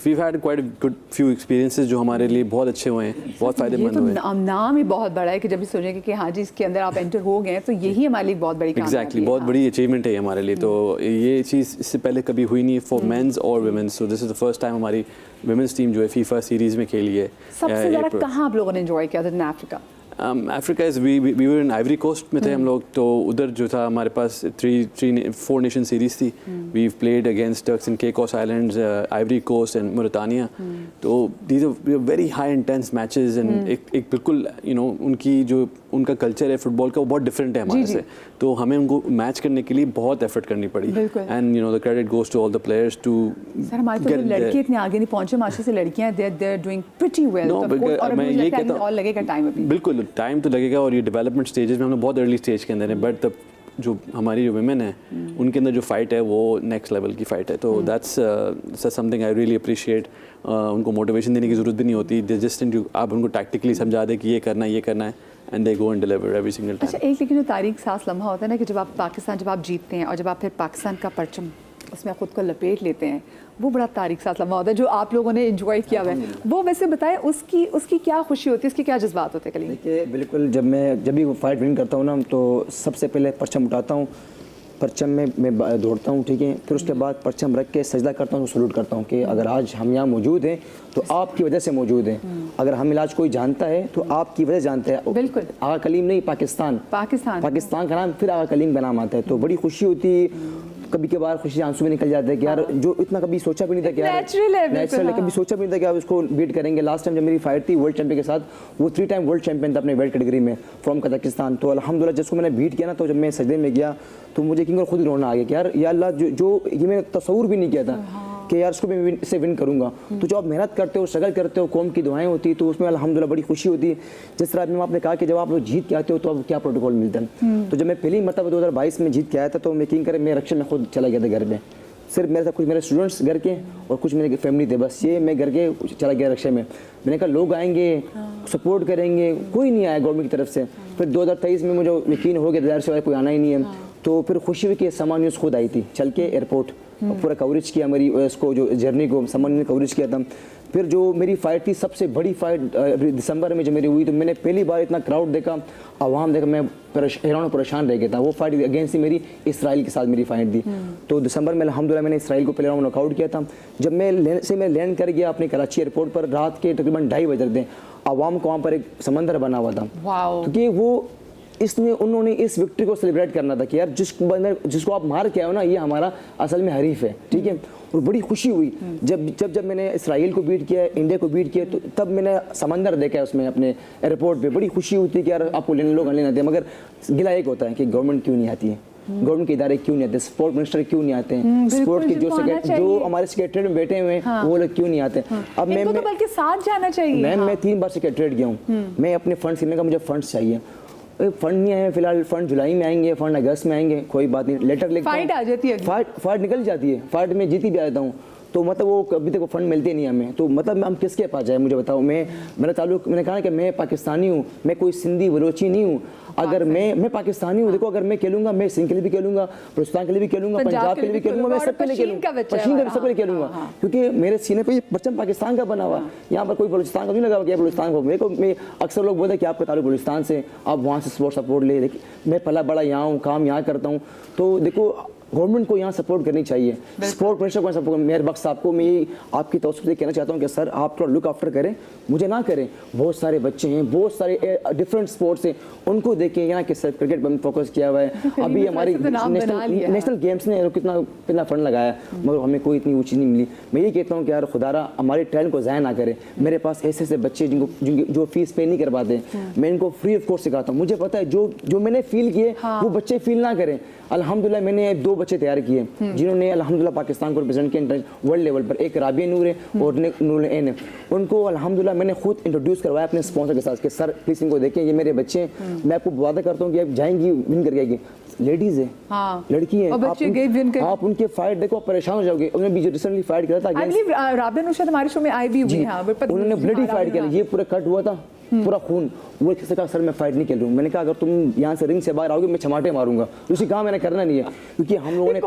we had quite good few experiences जो हमारे लिए बहुत अच्छे हुए हैं, बहुत फ़ायदेमंद हुए। नाम ही बहुत बड़ा है कि जब भी सोचेंगे कि हाँ जी इसके अंदर आप एंटर हो गए तो यही हमारे लिए बहुत बड़ी एग्जैक्टली बहुत बड़ी अचीवमेंट है हमारे लिए। तो ये चीज़ इससे पहले कभी हुई नहीं फॉर मेंस और women's. So this is the first time हमारी वुमेन्स टीम जो है फीफा सीरीज़ में खेली है। सबसे ज़्यादा कहाँ आप लोगों ने एंजॉय किया था? Africa Africa is we were in Ivory Coast में थे हम लोग। तो उधर जो था हमारे पास 4 नेशन सीरीज़ थी। We played against Turks and Caicos Islands, Ivory Coast and Mauritania. तो these are very high intense matches and एक बिल्कुल उनकी जो उनका कल्चर है फुटबॉल का वो बहुत डिफरेंट है हमारे से। तो हमें उनको मैच करने के लिए बहुत एफर्ट करनी पड़ी and the credit goes to all the players too. Sir हमारे तो लड़के इतने आगे नहीं पहुंचे माशा से, लड़कियां they are doing pretty well. और मैं ये कहता हूं और लगेगा टाइम, अभी बिल्कुल टाइम तो लगेगा और ये डेवलपमेंट स्टेजेस में हम लोग बहुत अर्ली स्टेज के अंदर हैं। बट द जो हमारी जो वुमेन है उनके अंदर जो फाइट है वो नेक्स्ट लेवल की फाइट है, तो that's something I really appreciate. उनको मोटिवेशन देने की ज़रूरत भी नहीं होती, जस्ट आप उनको टैक्टिकली समझा दें कि ये करना है and they go and deliver every single time. अच्छा, एक लेकिन जो तारीख सांस लम्हा होता है ना कि जब आप जीतते हैं और जब आप फिर पाकिस्तान का परचम उसमें ख़ुद को लपेट लेते हैं, वो बड़ा तारीख सांस लम्हा होता है जो आप लोगों ने एंजॉय किया हुआ है। वो वैसे बताएं उसकी क्या खुशी होती है, उसके क्या जज्बात होते हैं कलीम? देखिए बिल्कुल, जब भी वो फाइट विन करता हूँ ना तो सबसे पहले परचम उठाता हूँ, परचम में मैं दौड़ता हूँ, ठीक है, फिर उसके बाद परचम रख के सजदा करता हूँ, सलूट करता हूँ कि अगर आज हम यहाँ मौजूद हैं तो आपकी वजह से मौजूद हैं। अगर हम इलाज कोई जानता है तो आपकी वजह जानते हैं। बिल्कुल, आगा कलीम नहीं, पाकिस्तान का नाम, फिर आगा कलीम का नाम आता है, तो बड़ी खुशी होती है। कभी के बार खुशी आंसू में निकल जाते हैं कि यार जो इतना कभी सोचा भी नहीं था कि यार नेचुरल है, कभी सोचा भी नहीं था कि आप उसको बीट करेंगे। लास्ट टाइम जब मेरी फाइट थी वर्ल्ड चैंपियन के साथ, वो 3 टाइम वर्ल्ड चैंपियन था अपने वेट कैटेगरी में फ्रॉम कजाकिस्तान, तो अल्हम्दुलिल्लाह जिसको मैंने बीट किया ना, तो जब मैं सजदे में गया तो मुझे किंग खुद रोना आ गया कि यार या अल्लाह जो ये मैंने तस्वुर भी नहीं किया था कि यार इसको मैं इससे विन करूंगा। तो जो आप मेहनत करते हो, स्ट्रगल करते हो, कौम की दुआएं होती तो उसमें अल्हम्दुलिल्लाह बड़ी खुशी होती है। जिस तरह अभी आपने कहा कि जब आप लोग जीत के आते हो तो अब क्या प्रोटोकॉल मिलता है, तो जब मैं पहली मतलब 2022 में जीत के आया था तो मैं किंग करे मैं रक्षा में खुद चला गया था घर में, सिर्फ मेरे साथ कुछ मेरे स्टूडेंट्स घर के और कुछ मेरे फैमिली थे, बस ये मैं घर के चला गया रक्षा में। मैंने कहा लोग आएंगे सपोर्ट करेंगे, कोई नहीं आया गवर्नमेंट की तरफ से। फिर 2023 में मुझे यकीन हो गया ज़ाहिर से कोई आना ही नहीं है, तो फिर खुशी हुई कि समा न्यूज़ खुद आई थी चल के एयरपोर्ट, पूरा कवरेज किया मेरी उसको जो जर्नी को समा न्यूज़ ने कवरेज किया था। फिर जो मेरी फ़ाइट थी सबसे बड़ी फ़ाइट दिसंबर में जो मेरी हुई, तो मैंने पहली बार इतना क्राउड देखा, आवाम देखा, मैं हैरान परेशान रह गया था। वो फाइट अगेंस्ट थी मेरी इसराइल के साथ मेरी फाइट थी, तो दिसंबर में अल्हम्दुलिल्लाह मैंने इसराइल को पहले राउंड नॉकआउट किया था। जब मैं लैंड कर गया अपने कराची एयरपोर्ट पर, रात के तकरीबन 2:30 बजे थे, आवाम को वहाँ पर एक समंदर बना हुआ था, क्योंकि वो इसमें उन्होंने इस विक्ट्री को सेलिब्रेट करना था कि यार जिसको आप मार के आए हो ना, ये हमारा असल में हरीफ है, ठीक है। और बड़ी खुशी हुई जब मैंने इसराइल को बीट किया, इंडिया को बीट किया, तो तब मैंने समंदर देखा उसमें अपने एयरपोर्ट पे। बड़ी खुशी होती है कि यार आपको लोग लेने आते हैं, मगर गिला एक होता है कि गवर्नमेंट क्यों नहीं आती है, गवर्नमेंट के इदारे क्यों नहीं आते, स्पोर्ट मिनिस्टर क्यों नहीं आते हैं, स्पोर्ट के जो हमारे सेक्रेटरीट में बैठे हुए हैं वो लोग क्यों नहीं आते। अब मैं बल्कि साथ जाना चाहिए। मैं 3 बार सेक्रेटरीट गया हूँ, मैं अपने फंड्स का मुझे फंड्स चाहिए, फंड नहीं आए फिलहाल, फंड जुलाई में आएंगे, फंड अगस्त में आएंगे, कोई बात नहीं, लेटर लिखता हूं, फाइट आ जाती है, फाइट निकल जाती है, फाइट में जीती भी आता हूँ, तो मतलब वो अभी तक वो फंड मिलते नहीं हमें, तो मतलब हम किसके पास जाए मुझे बताओ। मैंने कहा कि मैं पाकिस्तानी हूँ, मैं कोई सिंधी बलोची नहीं हूँ। अगर मैं पाकिस्तानी हूँ, देखो अगर मैं खेलूंगा, मैं सिंध के लिए भी खेलूंगा, बलूचिस्तान के लिए भी खेलूंगा, पंजाब के लिए भी खेलूंगा, मैं सबके लिए खेलूंगा, पश्चिम के सबके लिए खेलूंगा, क्योंकि मेरे सीने पे ये परचम पाकिस्तान का बना हुआ। यहाँ पर कोई बलूचिस्तान का नहीं लगा हुआ, बलूचिस्तान को मेरे को मैं अक्सर लोग बोलते हैं कि आपका ताल्लुक बलूचिस्तान से, आप वहाँ से सपोर्ट ले। देखिए मैं पला बड़ा यहाँ हूँ, काम यहाँ करता हूँ, तो देखो गवर्नमेंट को यहाँ सपोर्ट करनी चाहिए, स्पोर्ट मिनिस्टर को सपोर्ट। मेयर बख्श साहब को मैं आपकी तरफ से कहना चाहता हूँ कि सर आप थोड़ा लुक आफ्टर करें, मुझे ना करें। बहुत सारे बच्चे हैं, बहुत सारे डिफरेंट स्पोर्ट्स हैं, उनको देखें। यहाँ के सर क्रिकेट पर फोकस किया हुआ है, अभी हमारी नेशनल गेम्स ने कितना फंड लगाया, मगर हमें कोई इतनी ऊँची नहीं मिली। मैं ये कहता हूँ कि यार खुदारा हमारे टैलेंट को ज़ाया ना करें। मेरे पास ऐसे बच्चे जिनको जो फीस पे नहीं कर पाते, मैं इनको फ्री ऑफ कॉस्ट सिखाता हूँ। मुझे पता है जो मैंने फील किए वो बच्चे फील ना करें। अल्हम्दुलिल्लाह मैंने 2 बच्चे तैयार किए जिन्होंने अल्हम्दुलिल्लाह पाकिस्तान को रिप्रेजेंट किया वर्ल्ड लेवल पर। एक राबिया नूर है और नूर एन है, उनको अल्हम्दुलिल्लाह मैंने खुद इंट्रोड्यूस करवाया अपने स्पॉन्सर के साथ कि सर प्लीज़ इनको देखें, ये मेरे बच्चे हैं, मैं आपको वादा करता हूँ कि आप जाएंगी विन करके आएगी। लेडीज़ है, लड़की है, आप उनके फाइट देखो परेशान हो जाओगे। उन्होंने भी जो रिसेंटली फाइट किया था, राबिया नूर शायद हमारे शो में आई भी हुई है, उन्होंने ब्लडी फाइट किया, ये पूरा कट हुआ था, पूरा खून। वो किसी का सर मैं फाइट नहीं खेल रहा हूँ। मैंने कहा अगर तुम यहाँ से रिंग से बाहर आओगे मैं छमाटे मारूंगा। उसी काम मैंने करना नहीं है, क्योंकि हम लोगों ने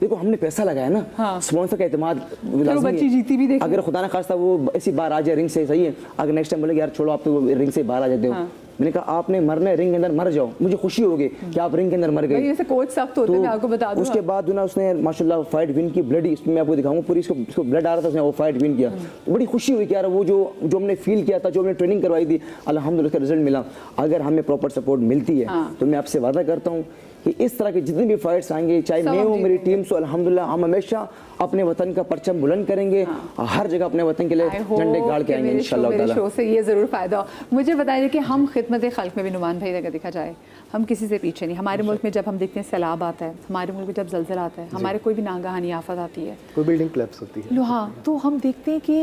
देखो हमने पैसा लगाया ना, स्पॉन्सर का एतमाद जीती भी। अगर खुदा ना खास्ता वो ऐसी बाहर आ जाए रिंग से, सही है, अगर नेक्स्ट टाइम बोले यार छोड़ो आप तो रिंग से बाहर आ जाते हो, मैंने कहा आपने मरना है, रिंग के अंदर मर जाओ, मुझे खुशी होगी कि आप रिंग के अंदर मर गए। ऐसे कोच सख्त होते हैं, मैं आपको बता दूं। उसके बाद ना उसने माशाल्लाह फाइट विन की, ब्लडी, इसमें मैं आपको दिखाऊंगा पूरी, इसको ब्लड आ रहा था, उसने वो फाइट विन किया। तो बड़ी खुशी हुई कि यार वो जो हमने फील किया था, जो हमने ट्रेनिंग करवाई थी, अल्हम्दुलिल्लाह उसका रिजल्ट मिला। अगर हमें प्रॉपर सपोर्ट मिलती है तो मैं आपसे वादा करता हूँ कि इस तरह के जितने भी फाइट्स आएंगे, चाहे मैं हूँ मेरी टीम, सो अल्हम्दुलिल्लाह हम हमेशा अपने वतन का परचम बुलंद करेंगे, हर जगह अपने वतन के लिए झंडे गाड़ के आएंगे इंशाल्लाह ताला। शो से ये ज़रूर फ़ायदा हो। मुझे बताइए कि हम खिदमत खल्क में भी, नुमान भाई अगर देखा जाए, हम किसी से पीछे नहीं। हमारे मुल्क में जब हम देखते हैं सैलाब आता है, हमारे मुल्क में जब जलज़ला आता है, हमारे कोई भी नागाहानी आफत आती है, कोई बिल्डिंग कोलैप्स होती है, हाँ, तो हम देखते हैं कि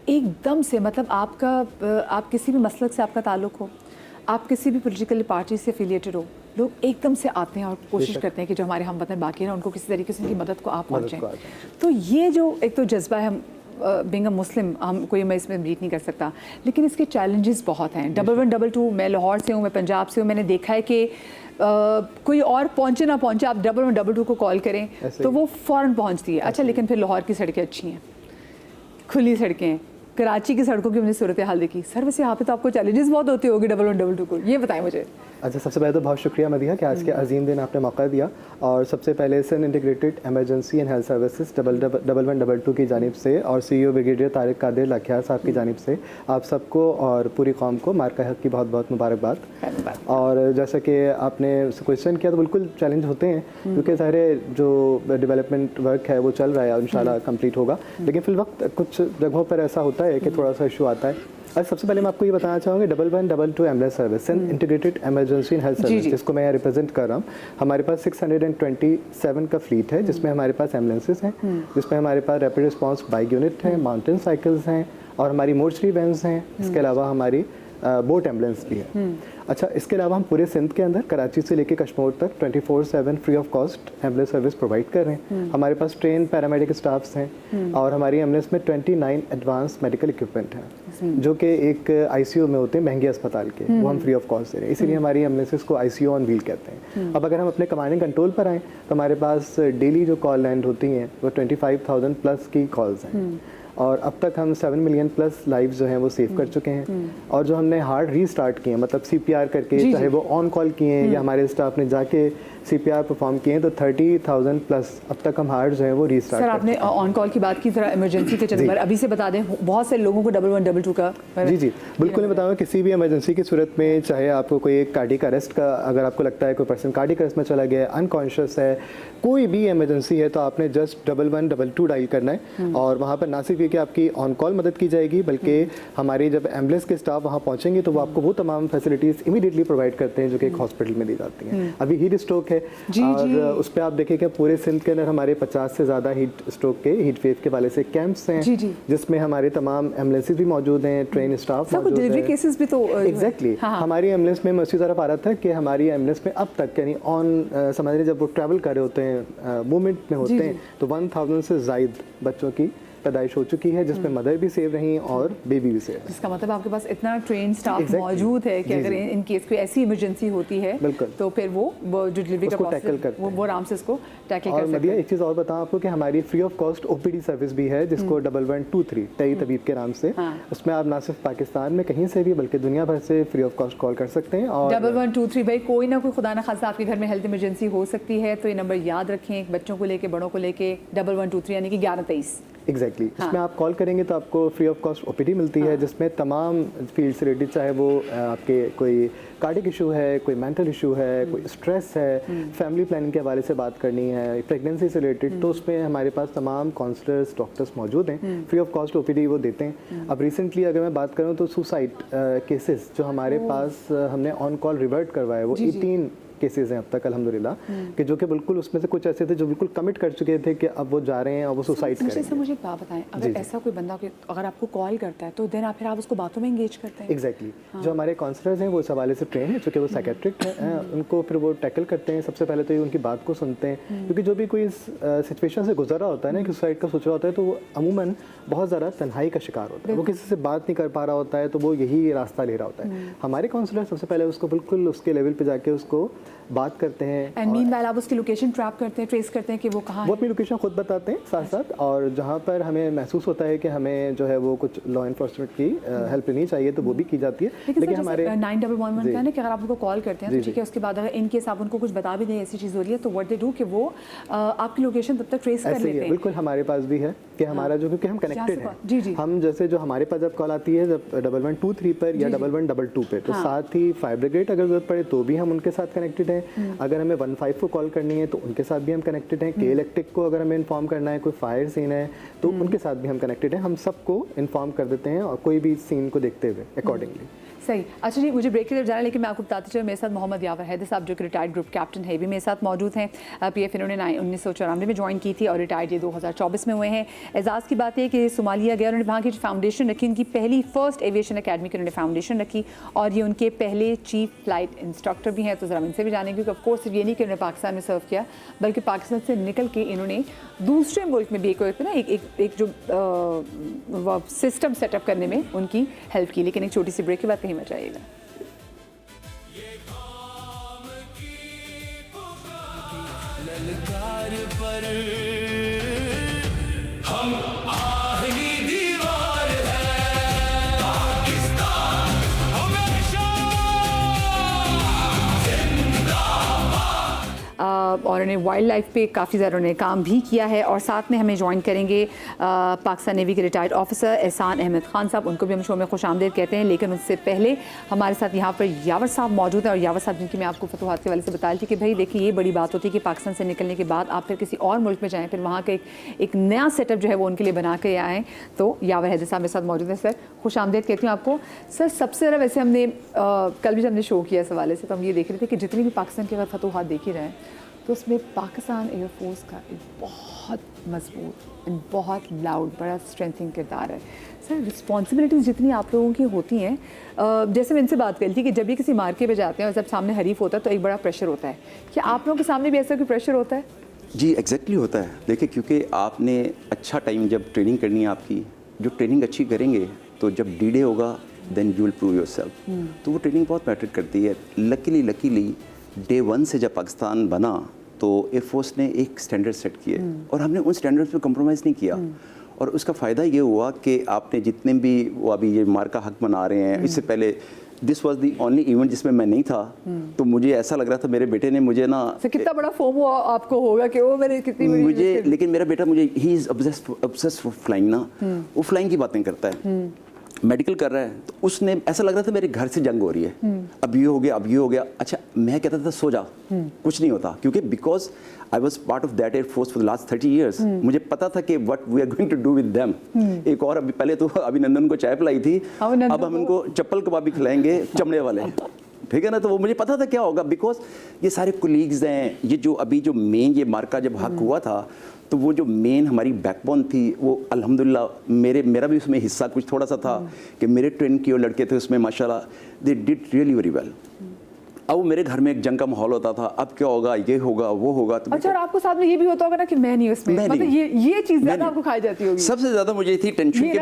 एकदम से मतलब आप किसी भी मसलक से आपका ताल्लुक़ हो, आप किसी भी पोलिटिकल पार्टी से एफिलिएटेड हो, लोग एकदम से आते हैं और कोशिश करते हैं कि जो हमारे हमवतन बाकी हैं उनको किसी तरीके से उनकी मदद को आप पहुँचें। तो ये जो एक तो जज्बा है, हम बीइंग अ मुस्लिम हम कोई मैं इसमें ब्रीट नहीं कर सकता, लेकिन इसके चैलेंजेस बहुत हैं। 1112, मैं लाहौर से हूँ, मैं पंजाब से हूँ, मैंने देखा है कि कोई और पहुँचे ना पहुँचे, आप 1112 को कॉल करें तो वो फ़ौरन पहुँचती है। अच्छा, लेकिन फिर लाहौर की सड़कें अच्छी हैं, खुली सड़कें हैं। कराची की सड़कों की हमने सूरत हाल देखी। सर वैसे यहाँ पे तो आपको चैलेंजेस बहुत होते होंगे 1112 को, ये बताएं मुझे। अच्छा, सबसे पहले तो बहुत शुक्रिया मदिहा कि आज के अजीम दिन आपने मौका दिया। और सबसे पहले सन integrated emergency and health services 1112 की जानिब से और CEO ब्रिगेडियर तारिक कादिर लाखियार साहब की जानिब से आप सबको और पूरी कौम को मार्का हक की बहुत बहुत मुबारकबाद। और जैसा कि आपने क्वेश्चन किया तो बिल्कुल चैलेंज होते हैं, क्योंकि सारे जो डेवलपमेंट वर्क है वो चल रहा है और इंशाल्लाह कंप्लीट होगा, लेकिन फिल वक्त कुछ जगहों पर ऐसा होता है कि थोड़ा सा इशू आता है। आज सबसे पहले मैं आपको ये बताना चाहूँगी 1112 ambulance service and integrated emergency and health service, जिसको मैं यहाँ रिप्रेजेंट कर रहा हूँ। हमारे पास 627 का फ्लीट है, जिसमें हमारे पास एम्बुलेंसेज हैं, जिसमें हमारे पास रैपिड रिस्पांस बाइक यूनिट है, माउंटेन साइकिल्स हैं और हमारी मोर्चरी वैन्स हैं। इसके अलावा हमारी बोट एम्बुलेंस भी है। अच्छा, इसके अलावा हम पूरे सिंध के अंदर कराची से लेकर कश्मीर तक 24/7 free of cost ambulance service provide कर रहे हैं। हमारे पास ट्रेन पैरामेडिक स्टाफ्स हैं और हमारी एम्बुलेंस में 29 एडवांस मेडिकल इक्विपमेंट हैं, जो कि एक ICU में होते हैं महंगे अस्पताल के, वो हम फ्री ऑफ कॉस्ट दे रहे हैं। इसीलिए हमारी एम्बुलेंसेज को ICU ऑन व्हील कहते हैं। अब अगर हम अपने कमांडिंग कंट्रोल पर आएँ तो हमारे पास डेली जो कॉल लैंड होती हैं वो 25,000 प्लस की कॉल्स हैं और अब तक हम 7 मिलियन प्लस लाइव्स जो हैं वो सेव कर चुके हैं। और जो हमने हार्ड रीस्टार्ट किए, मतलब CPR करके, चाहे वो ऑन कॉल किए हैं या हमारे स्टाफ ने जाके CPR परफॉर्म किए हैं, तो 30,000 प्लस अब तक हम हार्ड जो है वो रीस्टार्ट। सर आपने ऑन कॉल की बात की, जरा इमरजेंसी के चलते अभी से बता दें, बहुत से लोगों को 1112 का। जी बिल्कुल, मैं बताऊँगा किसी भी इमरजेंसी की सूरत में, चाहे आपको कोई एक कार्डियक अरेस्ट का, अगर आपको लगता है कोई पर्सन कार्डियक अरेस्ट में चला गया, अनकॉन्शियस है, कोई भी इमरजेंसी है, तो आपने जस्ट 1112 डायल करना है और वहाँ पर ना सिर्फ ये कि आपकी ऑन कॉल मदद की जाएगी, बल्कि हमारी जब एम्बुलेंस के स्टाफ वहाँ पहुँचेंगे तो वो आपको वो तमाम फैसिलिटीज़ इमीडिएटली प्रोवाइड करते हैं जो कि एक हॉस्पिटल में दी जाती हैं। अभी हीट स्ट्रोक है और उस पर आप देखें कि पूरे सिंध के अंदर हमारे 50 से ज़्यादा हीट स्ट्रोक के, हीट वेव के वाले से कैंप्स हैं, जिसमें हमारे तमाम एम्बुलेंसेज भी मौजूद हैं, ट्रेन स्टाफ मौजूद है। डिलीवरी केसेस भी तो एग्जैक्टली हमारी एम्बुलेंस में, मैं उसी तरफ आ रहा था कि हमारी एम्बुलेंस में अब तक यानी ऑन समझ रहे जब वो ट्रैवल कर रहे होते हैं, मूवमेंट में होते हैं, तो 1000 से ज़ायद बच्चों की पैदाइश हो चुकी है, जिसमें मदर भी सेव रही और बेबी भी सेव। इसका मतलब आपके पास इतना ट्रेन स्टाफ मौजूद है कि अगर इन केस कोई ऐसी इमरजेंसी होती है तो फिर वो जो डिलीवरी का प्रोसेस वो आराम से इसको टैकल कर सकते हैं। एक चीज़ और बताऊं आपको कि हमारी free of cost OPD service भी है, जिसको 1123 तई तबीब के नाम से। उसमें आप ना सिर्फ पाकिस्तान में कहीं से भी बल्कि दुनिया भर से फ्री ऑफ कॉस्ट कॉल कर सकते हैं। और 1123 भाई, कोई ना कोई खुदा ना खासा आपके घर में हेल्थ इमरजेंसी हो सकती है, तो ये नंबर याद रखें, बच्चों को लेके बड़ों को लेके 1123 यानी कि 1123। एग्जैक्टली इसमें आप कॉल करेंगे तो आपको फ्री ऑफ कॉस्ट OPD मिलती है, जिसमें तमाम फील्ड से रिलेटेड, चाहे वो आपके कोई कार्डिक इशू है, कोई मेंटल इशू है, कोई स्ट्रेस है, फैमिली प्लानिंग के हवाले से बात करनी है, प्रेगनेंसी से रिलेटेड, तो उसमें हमारे पास तमाम काउंसलर्स, डॉक्टर्स मौजूद हैं, फ्री ऑफ कॉस्ट OPD वो देते हैं। अब रिसेंटली अगर मैं बात करूँ तो सुसाइड केसेस जो हमारे पास हमने ऑन कॉल रिवर्ट करवाए, वो 18 केसेस हैं अब तक अल्हम्दुलिल्लाह, कि जो कि बिल्कुल उसमें से कुछ ऐसे थे जो बिल्कुल कमिट कर चुके थे कि अब वो जा रहे हैं और वो सुसाइड करेंगे। मुझे एक बात बताएं, अगर ऐसा कोई बंदा अगर आपको कॉल करता है तो देन फिर आप उसको बातों में एंगेज करते हैं? एग्जैक्टली जो हमारे काउंसलर्स हैं वो इस हवाले से ट्रेन है, चूँकि वो साइकेट्रिक हैं, उनको फिर वो टैकल करते हैं। सबसे पहले तो ये उनकी बात को सुनते हैं, क्योंकि जो भी कोई इस सिचुएशन से गुजर रहा होता है ना, कि सुसाइड का सोच रहा होता है, तो वो अमूमन बहुत ज़्यादा तन्हाई का शिकार होता है, वो किसी से बात नहीं कर पा रहा होता है, तो वो यही रास्ता ले रहा होता है। हमारे काउंसलर सबसे पहले उसको बिल्कुल उसके लेवल पे जाके उसको बात करते हैं। एंड मीनवाइल आप उसकी लोकेशन ट्रैप करते हैं, ट्रेस करते हैं कि वो कहाँ है? वो अपनी लोकेशन खुद बताते हैं साथ साथ, और जहाँ पर हमें महसूस होता है कि हमें जो है वो कुछ लॉ इन्फोर्समेंट की हेल्प लेनी चाहिए तो वो भी की जाती है। लेकिन हमारे 9111 का है ना कि अगर आप उनको कॉल करते हैं तो ठीक है, उसके बाद अगर इन केस आप उनको कुछ बता भी दें ऐसी चीज़ हो रही है, तो व्हाट दे डू कि वो आपकी लोकेशन तब तक ट्रेस कर लेते हैं। बिल्कुल हमारे पास भी है कि हमारा जो, क्योंकि हम कनेक्टेड हैं, हम जैसे जो हमारे पास जब कॉल आती है जब 1123 पर या 1122 पे, तो साथ ही फायर ब्रिगेड अगर जरूरत पड़े तो भी हम उनके साथ कनेक्टेड हैं। अगर हमें 15 को कॉल करनी है तो उनके साथ भी हम कनेक्टेड हैं। के इलेक्ट्रिक को अगर हमें इन्फॉर्म करना है, कोई फायर सीन है, तो उनके साथ भी हम कनेक्टेड हैं। हम सबको इन्फॉर्म कर देते हैं और कोई भी सीन को देखते हुए अकॉर्डिंगली। सही। अच्छा जी, मुझे ब्रेक की तरफ जाना है, लेकिन मैं आपको बताती चलूँ मेरे साथ मोहम्मद यावर हैदर साहब जो कि रिटायर्ड ग्रुप कैप्टन है भी मेरे साथ मौजूद हैं। PF इन्होंने 1994 में ज्वाइन की थी और रिटायर्ड ये 2024 में हुए हैं। एजाज़ की बात है कि सोमालिया गए, उन्होंने वहाँ की फाउंडेशन रखी, उनकी पहली फर्स्ट एविएशन अकेडमी की उन्होंने फाउंडेशन रखी और ये उनके पहले चीफ फ्लाइट इंस्ट्रक्टर भी हैं। तो ज़रा इनसे भी जानेंगे, क्योंकि ऑफकोर्स सिर्फ ये नहीं कि उन्होंने पाकिस्तान में सर्व किया, बल्कि पाकिस्तान से निकल के इन्होंने दूसरे मुल्क में भी एक जो सिस्टम सेटअप करने में उनकी हेल्प की। लेकिन एक छोटी सी ब्रेक के बाद कहीं मत जाइएगा। ललकार पर हम आहनी दीवार है, पाकिस्तान हमेशा और उन्हें वाइल्ड लाइफ पे काफ़ी ज़्यादा उन्होंने काम भी किया है। और साथ में हमें ज्वाइन करेंगे पाकिस्तान नेवी के रिटायर्ड ऑफिसर एहसान अहमद खान साहब, उनको भी हम शो में खुशामदीद कहते हैं। लेकिन उससे पहले हमारे साथ यहाँ पर यावर साहब मौजूद हैं। और यावर साहब जिनकी मैं आपको फतूहात के वाले से बता रही थी कि भाई देखिए, ये बड़ी बात होती है कि पाकिस्तान से निकलने के बाद आप फिर किसी और मुल्क में जाएँ, फिर वहाँ का एक नया सेटअप जो है वो उनके लिए बना के आएँ। तो यावर हैदर साहब मेरे साथ मौजूद हैं। सर खुशामदीद कहती हूँ आपको। सर सबसे ज़्यादा वैसे हमने कल भी जब हमने शो किया इस हवाले से, तो हम ये देख रहे थे कि जितनी भी पाकिस्तान के अगर फतूहात देखी जाएँ तो उसमें पाकिस्तान एयरफोर्स का एक बहुत मजबूत एंड बहुत लाउड बड़ा स्ट्रेंथिंग किरदार है। सर रिस्पॉन्सिबिलिटीज़ जितनी आप लोगों की होती हैं, जैसे मैं इनसे बात करी थी कि जब भी किसी मार्के पे जाते हैं और जब सामने हरीफ होता है तो एक बड़ा प्रेशर होता है, क्या आप लोगों के सामने भी ऐसा कोई प्रेशर होता है? जी एग्जैक्टली होता है। देखिए, क्योंकि आपने अच्छा टाइम जब ट्रेनिंग करनी है आपकी, जो ट्रेनिंग अच्छी करेंगे तो जब डी डे होगा then you will prove yourself. तो वो ट्रेनिंग बहुत मैटर करती है। लकीली डे 1 से जब पाकिस्तान बना तो एयरफोर्स ने एक स्टैंडर्ड सेट किए और हमने उन स्टैंडर्ड्स पे कम्प्रोमाइज़ नहीं किया। और उसका फ़ायदा ये हुआ कि आपने जितने भी वो अभी ये मार का हक मना रहे हैं, इससे पहले this was the only event जिसमें मैं नहीं था, तो मुझे ऐसा लग रहा था मेरे बेटे ने मुझे ना कितना बड़ा फोमो आपको होगा कि वो मैंने कितनी बड़ी मुझे, लेकिन मेरा बेटा मुझे ही इज़ ऑब्सेस्ड फ्लाइंग ना, वो फ्लाइंग की बातें करता है, मेडिकल कर रहा है, तो उसने ऐसा लग रहा था मेरे घर से जंग हो रही है, अब ये हो गया अब ये हो गया। अच्छा, मैं कहता था सो जा, कुछ नहीं होता, क्योंकि because I was part of that air force for the last 30 years। मुझे पता था कि what we are going to do with them. एक और अभी पहले तो अभिनंदन को चाय पिलाई थी, अब हम इनको चप्पल कबाबी खिलाएंगे चमड़े वाले, ठीक है ना। तो वो मुझे पता था क्या होगा, बिकॉज ये सारे कोलीग्स हैं, ये जो अभी जो मेन ये मार्का जब हक हुआ था, तो वो जो मेन हमारी बैकबोन थी वो अल्हम्दुलिल्लाह मेरा भी उसमें हिस्सा कुछ थोड़ा सा था कि मेरे ट्रेन किए लड़के थे उसमें, माशाल्लाह they did really very well. अब वो मेरे घर में एक जंग का माहौल होता था, अब क्या होगा, ये होगा वो होगा। तो अच्छा, और आपको साथ में ये भी होता होगा ना कि मैं नहीं उसमें, मतलब ये चीज़ ज़्यादा आपको खाई जाती होगी। सबसे ज़्यादा मुझे थी टेंशन कि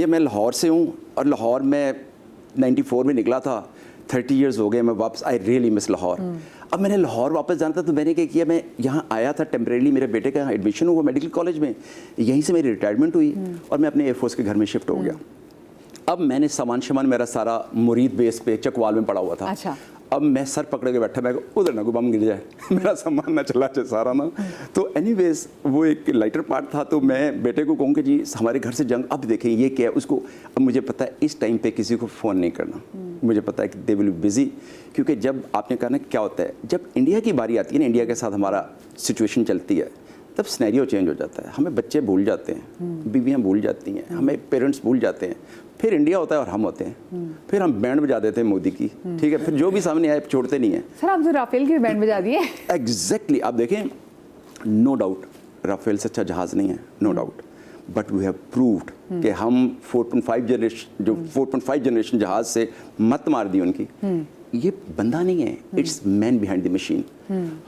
मैं लाहौर से हूँ और लाहौर में 94 में निकला था, 30 years हो गए मैं वापस, आई रियली मिस लाहौर। अब मैंने लाहौर वापस जाना था, तो मैंने क्या किया, मैं यहाँ आया था टेम्परेली, मेरे बेटे का यहाँ एडमिशन हुआ मेडिकल कॉलेज में, यहीं से मेरी रिटायरमेंट हुई और मैं अपने एयरफोर्स के घर में शिफ्ट हो गया। अब मैंने सामान मेरा सारा मुरीद बेस पे चकवाल में पड़ा हुआ था। अच्छा। अब मैं सर पकड़ के बैठा, मैं उधर ना कोई बम गिर जाए, मेरा सामान ना चला जाए सारा ना। तो एनीवेज वो एक लाइटर पार्ट था, तो मैं बेटे को कहूँ कि जी हमारे घर से जंग, अब देखें ये क्या है उसको। अब मुझे पता है इस टाइम पे किसी को फ़ोन नहीं करना, मुझे पता है कि दे विल बी बिजी, क्योंकि जब आपने कहा ना क्या होता है, जब इंडिया की बारी आती है ना, इंडिया के साथ हमारा सिचुएशन चलती है, तब सिनेरियो चेंज हो जाता है। हमें बच्चे भूल जाते हैं, बीवियाँ भूल जाती हैं, हमें पेरेंट्स भूल जाते हैं, फिर इंडिया होता है और हम होते हैं, फिर हम बैंड बजा देते हैं मोदी की, ठीक है, फिर जो भी सामने आए छोड़ते नहीं है। सर आप तो राफेल की बैंड बजा दिए। एग्जैक्टली, आप देखें, नो डाउट राफेल से अच्छा जहाज़ नहीं है, no doubt, but we have proved कि हम 4.5 जनरेशन जहाज़ से मत मार दी उनकी। ये बंदा नहीं है, it's man behind the machine.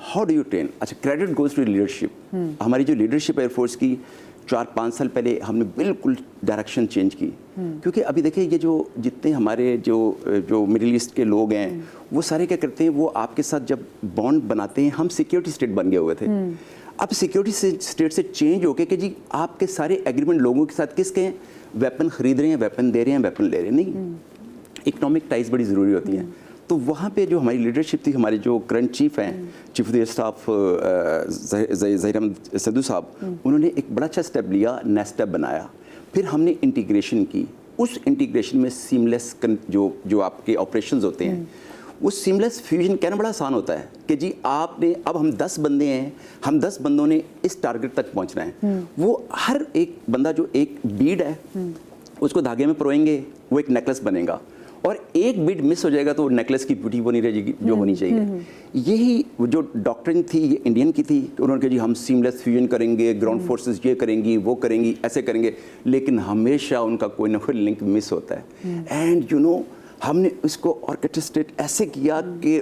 How do you train? अच्छा, क्रेडिट गोज टू लीडरशिप। हमारी जो लीडरशिप एयरफोर्स की 4-5 साल पहले हमने बिल्कुल डायरेक्शन चेंज की, क्योंकि अभी देखिए ये जो जितने हमारे जो मिडिल ईस्ट के लोग हैं, वो सारे क्या करते हैं, वो आपके साथ जब बॉन्ड बनाते हैं, हम सिक्योरिटी स्टेट बन गए हुए थे। अब सिक्योरिटी स्टेट से चेंज होके कि जी आपके सारे एग्रीमेंट लोगों के साथ किसके हैं, वेपन खरीद रहे हैं, वेपन दे रहे हैं, वेपन ले रहे हैं, नहीं, इकोनॉमिक टाइज बड़ी ज़रूरी होती हैं। तो वहाँ पे जो हमारी लीडरशिप थी, हमारे जो करंट चीफ हैं, chief of the staff Zaheer Ahmed Sadu sahab, उन्होंने एक बड़ा अच्छा स्टेप लिया, नेस्टेप बनाया, फिर हमने इंटीग्रेशन की। उस इंटीग्रेशन में सीमलेस जो आपके ऑपरेशंस होते हैं, वो सीमलेस फ्यूजन कहना बड़ा आसान होता है कि जी आपने, अब हम 10 बंदे हैं, हम 10 बंदों ने इस टारगेट तक पहुँचना है। वो हर एक बंदा जो एक बीड है उसको धागे में परोएंगे, वो एक नेकलेस बनेगा, और एक बीट मिस हो जाएगा तो नेकलेस की ब्यूटी वो नहीं रहेगी जो होनी चाहिए। यही जो डॉक्ट्रिन थी ये इंडियन की थी, उन्होंने कहा जी हम सीमलेस फ्यूजन करेंगे, ग्राउंड फोर्सेस ये करेंगी वो करेंगी ऐसे करेंगे, लेकिन हमेशा उनका कोई ना कोई लिंक मिस होता है। एंड यू नो हमने उसको ऑर्केस्ट्रेट ऐसे किया कि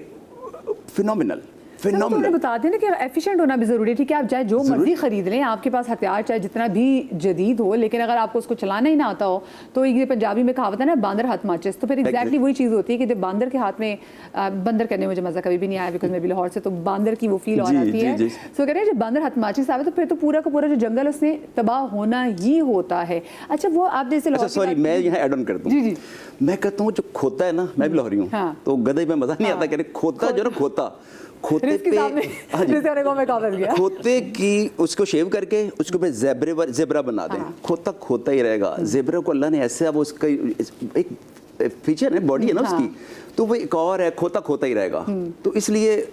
फिनोमिनल तो बता दें ना कि एफिशिएंट होना भी जरूरी है। ठीक है, आप चाहे जो मर्जी खरीद लें, आपके पास हथियार चाहे जितना भी जदीद हो, लेकिन अगर आपको उसको चलाना ही ना आता हो तो ये पंजाबी में कहावत है ना, बांदर हाथ माचिस। तो फिर एग्जैक्टली वही चीज़ होती है कि जब बांदर के हाथ में, बंदर करने में मुझे मजा कभी भी नहीं आया बिकॉज मैं भी लाहौर से, तो बांदर की वो फील और आती है। सो कह रहे हैं जब बांदर हाथ माचिस आवे तो फिर तो पूरा का पूरा जो जंगल उसने तबाह होना ही होता है। अच्छा, वो आप जैसे सॉरी मैं यहाँ ऐड ऑन कर दूँ। जी, मैं कहता हूँ जो खोता है ना, मैं भी लाहौरी हूँ, तो गधे में मजा नहीं आता, कह रहे खोता जो ना खोते पे खोते की उसको शेव करके उसको पे ज़ेब्रा बना दें, खोता ही रहेगा। ज़ेब्रा को अल्लाह ने ऐसे, अब उसका एक फीचर है, बॉडी है ना उसकी, तो वो एक और है, खोता ही रहेगा। तो इसलिए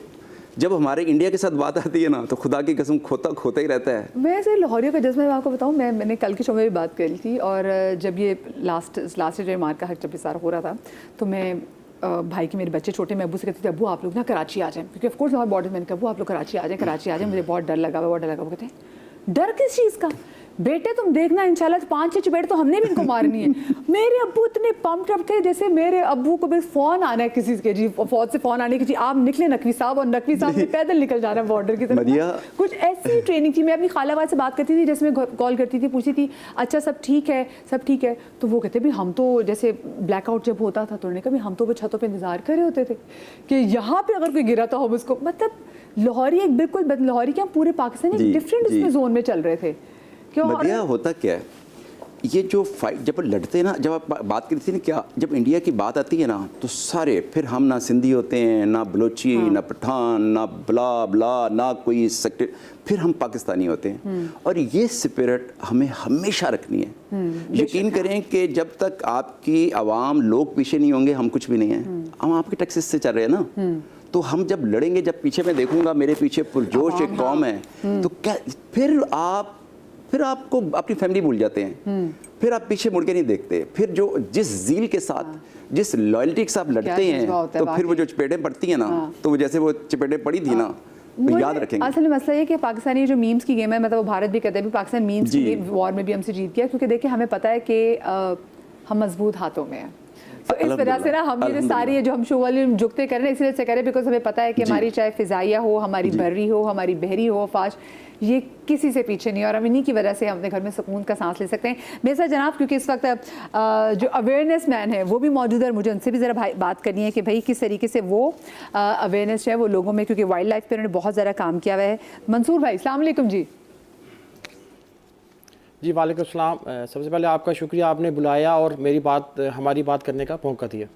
जब हमारे इंडिया के साथ बात आती है ना तो खुदा की कसम खोता ही रहता है। वैसे लाहौरियों का जज्बा मैं आपको बताऊं, मैंने कल के शो में भी बात करी थी, और जब ये लास्ट जो मार का हक जब सारा हो रहा था तो मैं भाई के मेरे बच्चे छोटे, मैं अब्बू से कहती थी अब्बू आप लोग ना कराची आ जाएं, क्योंकि ऑफ कोर्स हमारे बॉर्डर मैंने कहा अब्बू आप लोग कराची आ जाएं, मुझे बहुत डर लगा हुआ। वो कहते हैं डर किस चीज़ का बेटे, तुम देखना इंशाल्लाह 5-6 चपेट तो हमने भी इनको मारनी है। मेरे अब्बू इतने पम्प्ड अप थे, जैसे मेरे अब्बू को बस फ़ोन आना है किसी के, जी फौज से फ़ोन आने की, जी आप निकले नकवी साहब, और नकवी साहब ने पैदल निकल जाना बॉर्डर की तरफ। कुछ ऐसी ट्रेनिंग थी। मैं अपनी खालाबाद से बात करती थी, जैसे मैं कॉल करती थी, पूछती थी अच्छा सब ठीक है, तो वो कहते भी हम तो जैसे ब्लैकआउट जब होता था तो उन्होंने कहा हम तो वो छतों पर इंतजार कर रहे होते थे कि यहाँ पे अगर कोई गिरा तो हम उसको, मतलब लाहौरी एक बिल्कुल लाहौरी क्या पूरे पाकिस्तान एक डिफरेंट उसमें जोन में चल रहे थे। मदिया होता क्या है, ये जो फाइट जब लड़ते हैं ना, जब आप बात करती थी ना, क्या जब इंडिया की बात आती है ना तो सारे फिर हम ना सिंधी होते हैं, ना बलोची, ना पठान, ना बला ना कोई सेक्टर, फिर हम पाकिस्तानी होते हैं। और ये स्पिरिट हमें हमेशा रखनी है। यकीन करें कि जब तक आपकी आवाम लोग पीछे नहीं होंगे हम कुछ भी नहीं है। हम आपके टैक्सेस से चल रहे हैं ना, तो हम जब लड़ेंगे, जब पीछे मैं देखूंगा मेरे पीछे पुरजोश एक कौम है, तो क्या फिर आपको अपनी फैमिली भूल जाते हैं, फिर आप पीछे मुड़ के नहीं देखते। फिर जो जिस जील के साथ, जिस लॉयल्टी के साथ लड़ते हैं, तो फिर वो जो चपेटें पड़ती हैं ना, तो जैसे वो चपेटें पड़ी थी ना, तो याद रखेंगे। असल में मसला ये कि पाकिस्तानी जो मीम्स की गेम है, मतलब वो भारत भी कहते हैं पाकिस्तान मीम्स की वॉर में भी हमसे जीत गया, क्योंकि देखिए हमें पता है कि हम मजबूत हाथों में हैं। तो इस वजह से ना हम ये जो सारी जो हम शो वाली जुगते कर रहे हैं, इसलिए से करें बिकॉज हमें पता है कि हमारी चाहे फिजाइया हो, हमारी बर्री हो, हमारी बहरी हो, फाश, ये किसी से पीछे नहीं, और हम इन्हीं की वजह से हम अपने घर में सुकून का सांस ले सकते हैं। मेरे साथ जनाब, क्योंकि इस वक्त जो अवेयरनेस मैन है वो भी मौजूद है, मुझे उनसे भी ज़रा बात करनी है कि भाई किस तरीके से वो अवेयरनेस है वो लोगों में, क्योंकि वाइल्ड लाइफ पर उन्होंने बहुत ज़्यादा काम किया हुआ है। मंसूर भाई अस्सलाम वालेकुम। जी वालेकुम सलाम। सबसे पहले आपका शुक्रिया, आपने बुलाया और हमारी बात करने का मौका दिया।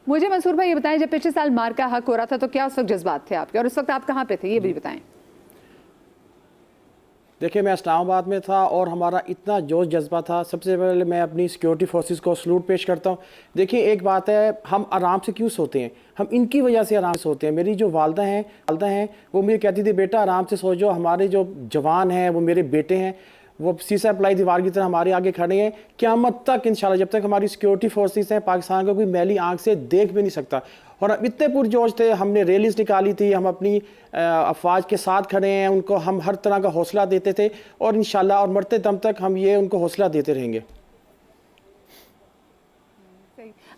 मुझे मंसूर भाई ये बताएं, जब पिछले साल मार का हक हो रहा था तो क्या उस वक्त जज्बात थे आपके, और उस वक्त आप कहाँ पे थे, ये भी बताएं। देखिए मैं इस्लामाबाद में था और हमारा इतना जोश जज्बा था। सबसे पहले मैं अपनी सिक्योरिटी फोर्सेस को सलूट पेश करता हूँ। देखिए एक बात है, हम आराम से क्यों सोते हैं, हम इनकी वजह से आराम से सोते हैं। मेरी जो वालदा हैं वो मुझे कहती थी बेटा आराम से सो जाओ, हमारे जो जवान हैं वो मेरे बेटे हैं, वो सीसा प्लाई दीवार की तरह हमारे आगे खड़े हैं क़यामत तक इंशाल्लाह। जब तक हमारी सिक्योरिटी फोर्सेस हैं, पाकिस्तान को कोई मैली आंख से देख भी नहीं सकता। और हम इतने पुरजोश थे, हमने रैलीज निकाली थी, हम अपनी अफवाज के साथ खड़े हैं, उनको हम हर तरह का हौसला देते थे, और इंशाल्लाह और मरते दम तक हम ये उनको हौसला देते रहेंगे।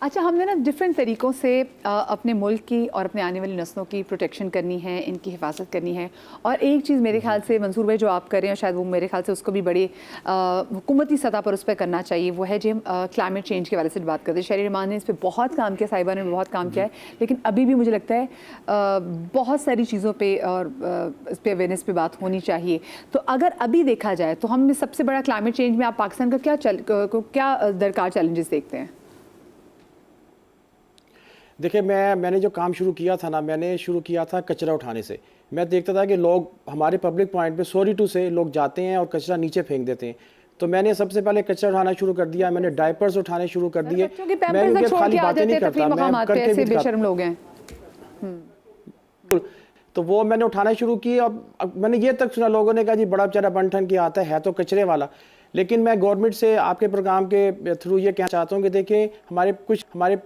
अच्छा, हमने ना डिफरेंट तरीक़ों से अपने मुल्क की और अपने आने वाली नस्लों की प्रोटेक्शन करनी है, इनकी हिफाजत करनी है। और एक चीज़ मेरे ख्याल से मंसूर भाई जो आप कर रहे हैं, शायद वो मेरे ख्याल से उसको भी बड़ी हुकूमती सतह पर उस पर करना चाहिए, वो है जो हम क्लाइमेट चेंज के बारे से बात करते हैं। शहरी रहमान ने इस पर बहुत काम किया, साहिबा ने बहुत काम किया है, लेकिन अभी भी मुझे लगता है बहुत सारी चीज़ों पर और इस पर अवेयरनेस पर बात होनी चाहिए। तो अगर अभी देखा जाए तो हम सबसे बड़ा क्लाइमेट चेंज में आप पाकिस्तान का क्या दरकार चैलेंजेस देखते हैं? देखिए मैंने जो काम शुरू किया था ना, मैंने शुरू किया था कचरा उठाने से। मैं देखता था कि लोग हमारे पब्लिक पॉइंट पे सॉरी टू से लोग जाते हैं और कचरा नीचे फेंक देते हैं। तो मैंने सबसे पहले कचरा उठाना शुरू कर दिया, मैंने डायपर्स उठाने शुरू कर दिए। मैं उनके खाली बातें नहीं करता, मैं करके भी दिखाता। तो वो मैंने उठाना शुरू की। अब मैंने ये तक सुना, लोगों ने कहा जी बड़ा बेचारा बन ठन के आता है तो कचरे वाला। लेकिन मैं गवर्नमेंट से आपके प्रोग्राम के थ्रू ये कहना चाहता हूँ कि देखिए हमारे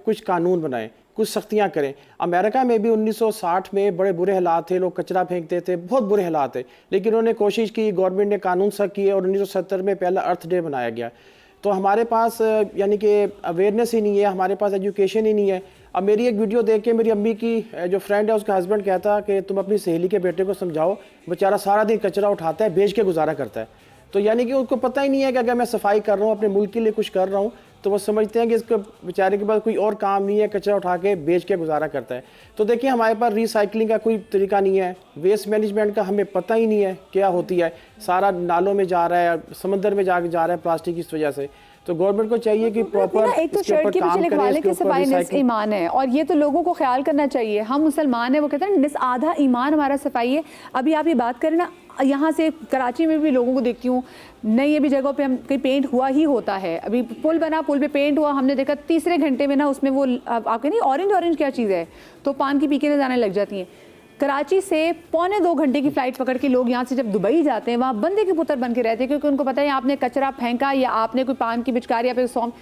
कुछ कानून बनाएं, कुछ सख्तियाँ करें। अमेरिका में भी 1960 में बड़े बुरे हालात थे, लोग कचरा फेंकते थे, बहुत बुरे हालात थे, लेकिन उन्होंने कोशिश की, गवर्नमेंट ने कानून सख्त किए और 1970 में पहला अर्थ डे बनाया गया। तो हमारे पास यानी कि अवेयरनेस ही नहीं है, हमारे पास एजुकेशन ही नहीं है। अब मेरी एक वीडियो देख के मेरी अम्मी की जो फ्रेंड है उसका हस्बैंड कहता कि तुम अपनी सहेली के बेटे को समझाओ, बेचारा सारा दिन कचरा उठाता है, बेच के गुजारा करता है। तो यानी कि उनको पता ही नहीं है कि अगर मैं सफाई कर रहा हूँ, अपने मुल्क के लिए कुछ कर रहा हूँ, तो वो समझते हैं कि इसको बेचारे के पास कोई और काम नहीं है, कचरा उठा के बेच के गुजारा करता है। तो देखिए हमारे पास रिसाइकलिंग का कोई तरीका नहीं है, वेस्ट मैनेजमेंट का हमें पता ही नहीं है क्या होती है, सारा नालों में जा रहा है, समंदर में जाके जा रहा है प्लास्टिक की इस वजह से। तो गवर्नमेंट को चाहिए कि प्रॉपर एक तो शर्ट के पीछे लिखवाले कि सफाई निस्फ ईमान है, और ये तो लोगों को ख्याल करना चाहिए। हम मुसलमान हैं, वो कहते हैं निस्फ आधा ईमान हमारा सफाई है। अभी आप ये बात करें ना, यहाँ से कराची में भी लोगों को देखती हूँ, नई अभी जगहों पे हम कहीं पेंट हुआ ही होता है। अभी पुल बना, पुल पे पेंट हुआ, हमने देखा तीसरे घंटे में ना उसमें वो आपके नहीं ऑरेंज क्या चीज़ है, तो पान की पीके जाने लग जाती हैं। कराची से 1.25 घंटे की फ़्लाइट पकड़ के लोग यहाँ से जब दुबई जाते हैं, वहाँ बंदे के पुत्र बन के रहते हैं, क्योंकि उनको पता है आपने कचरा फेंका या आपने कोई पान की पिचकारी या फिर सौंफ,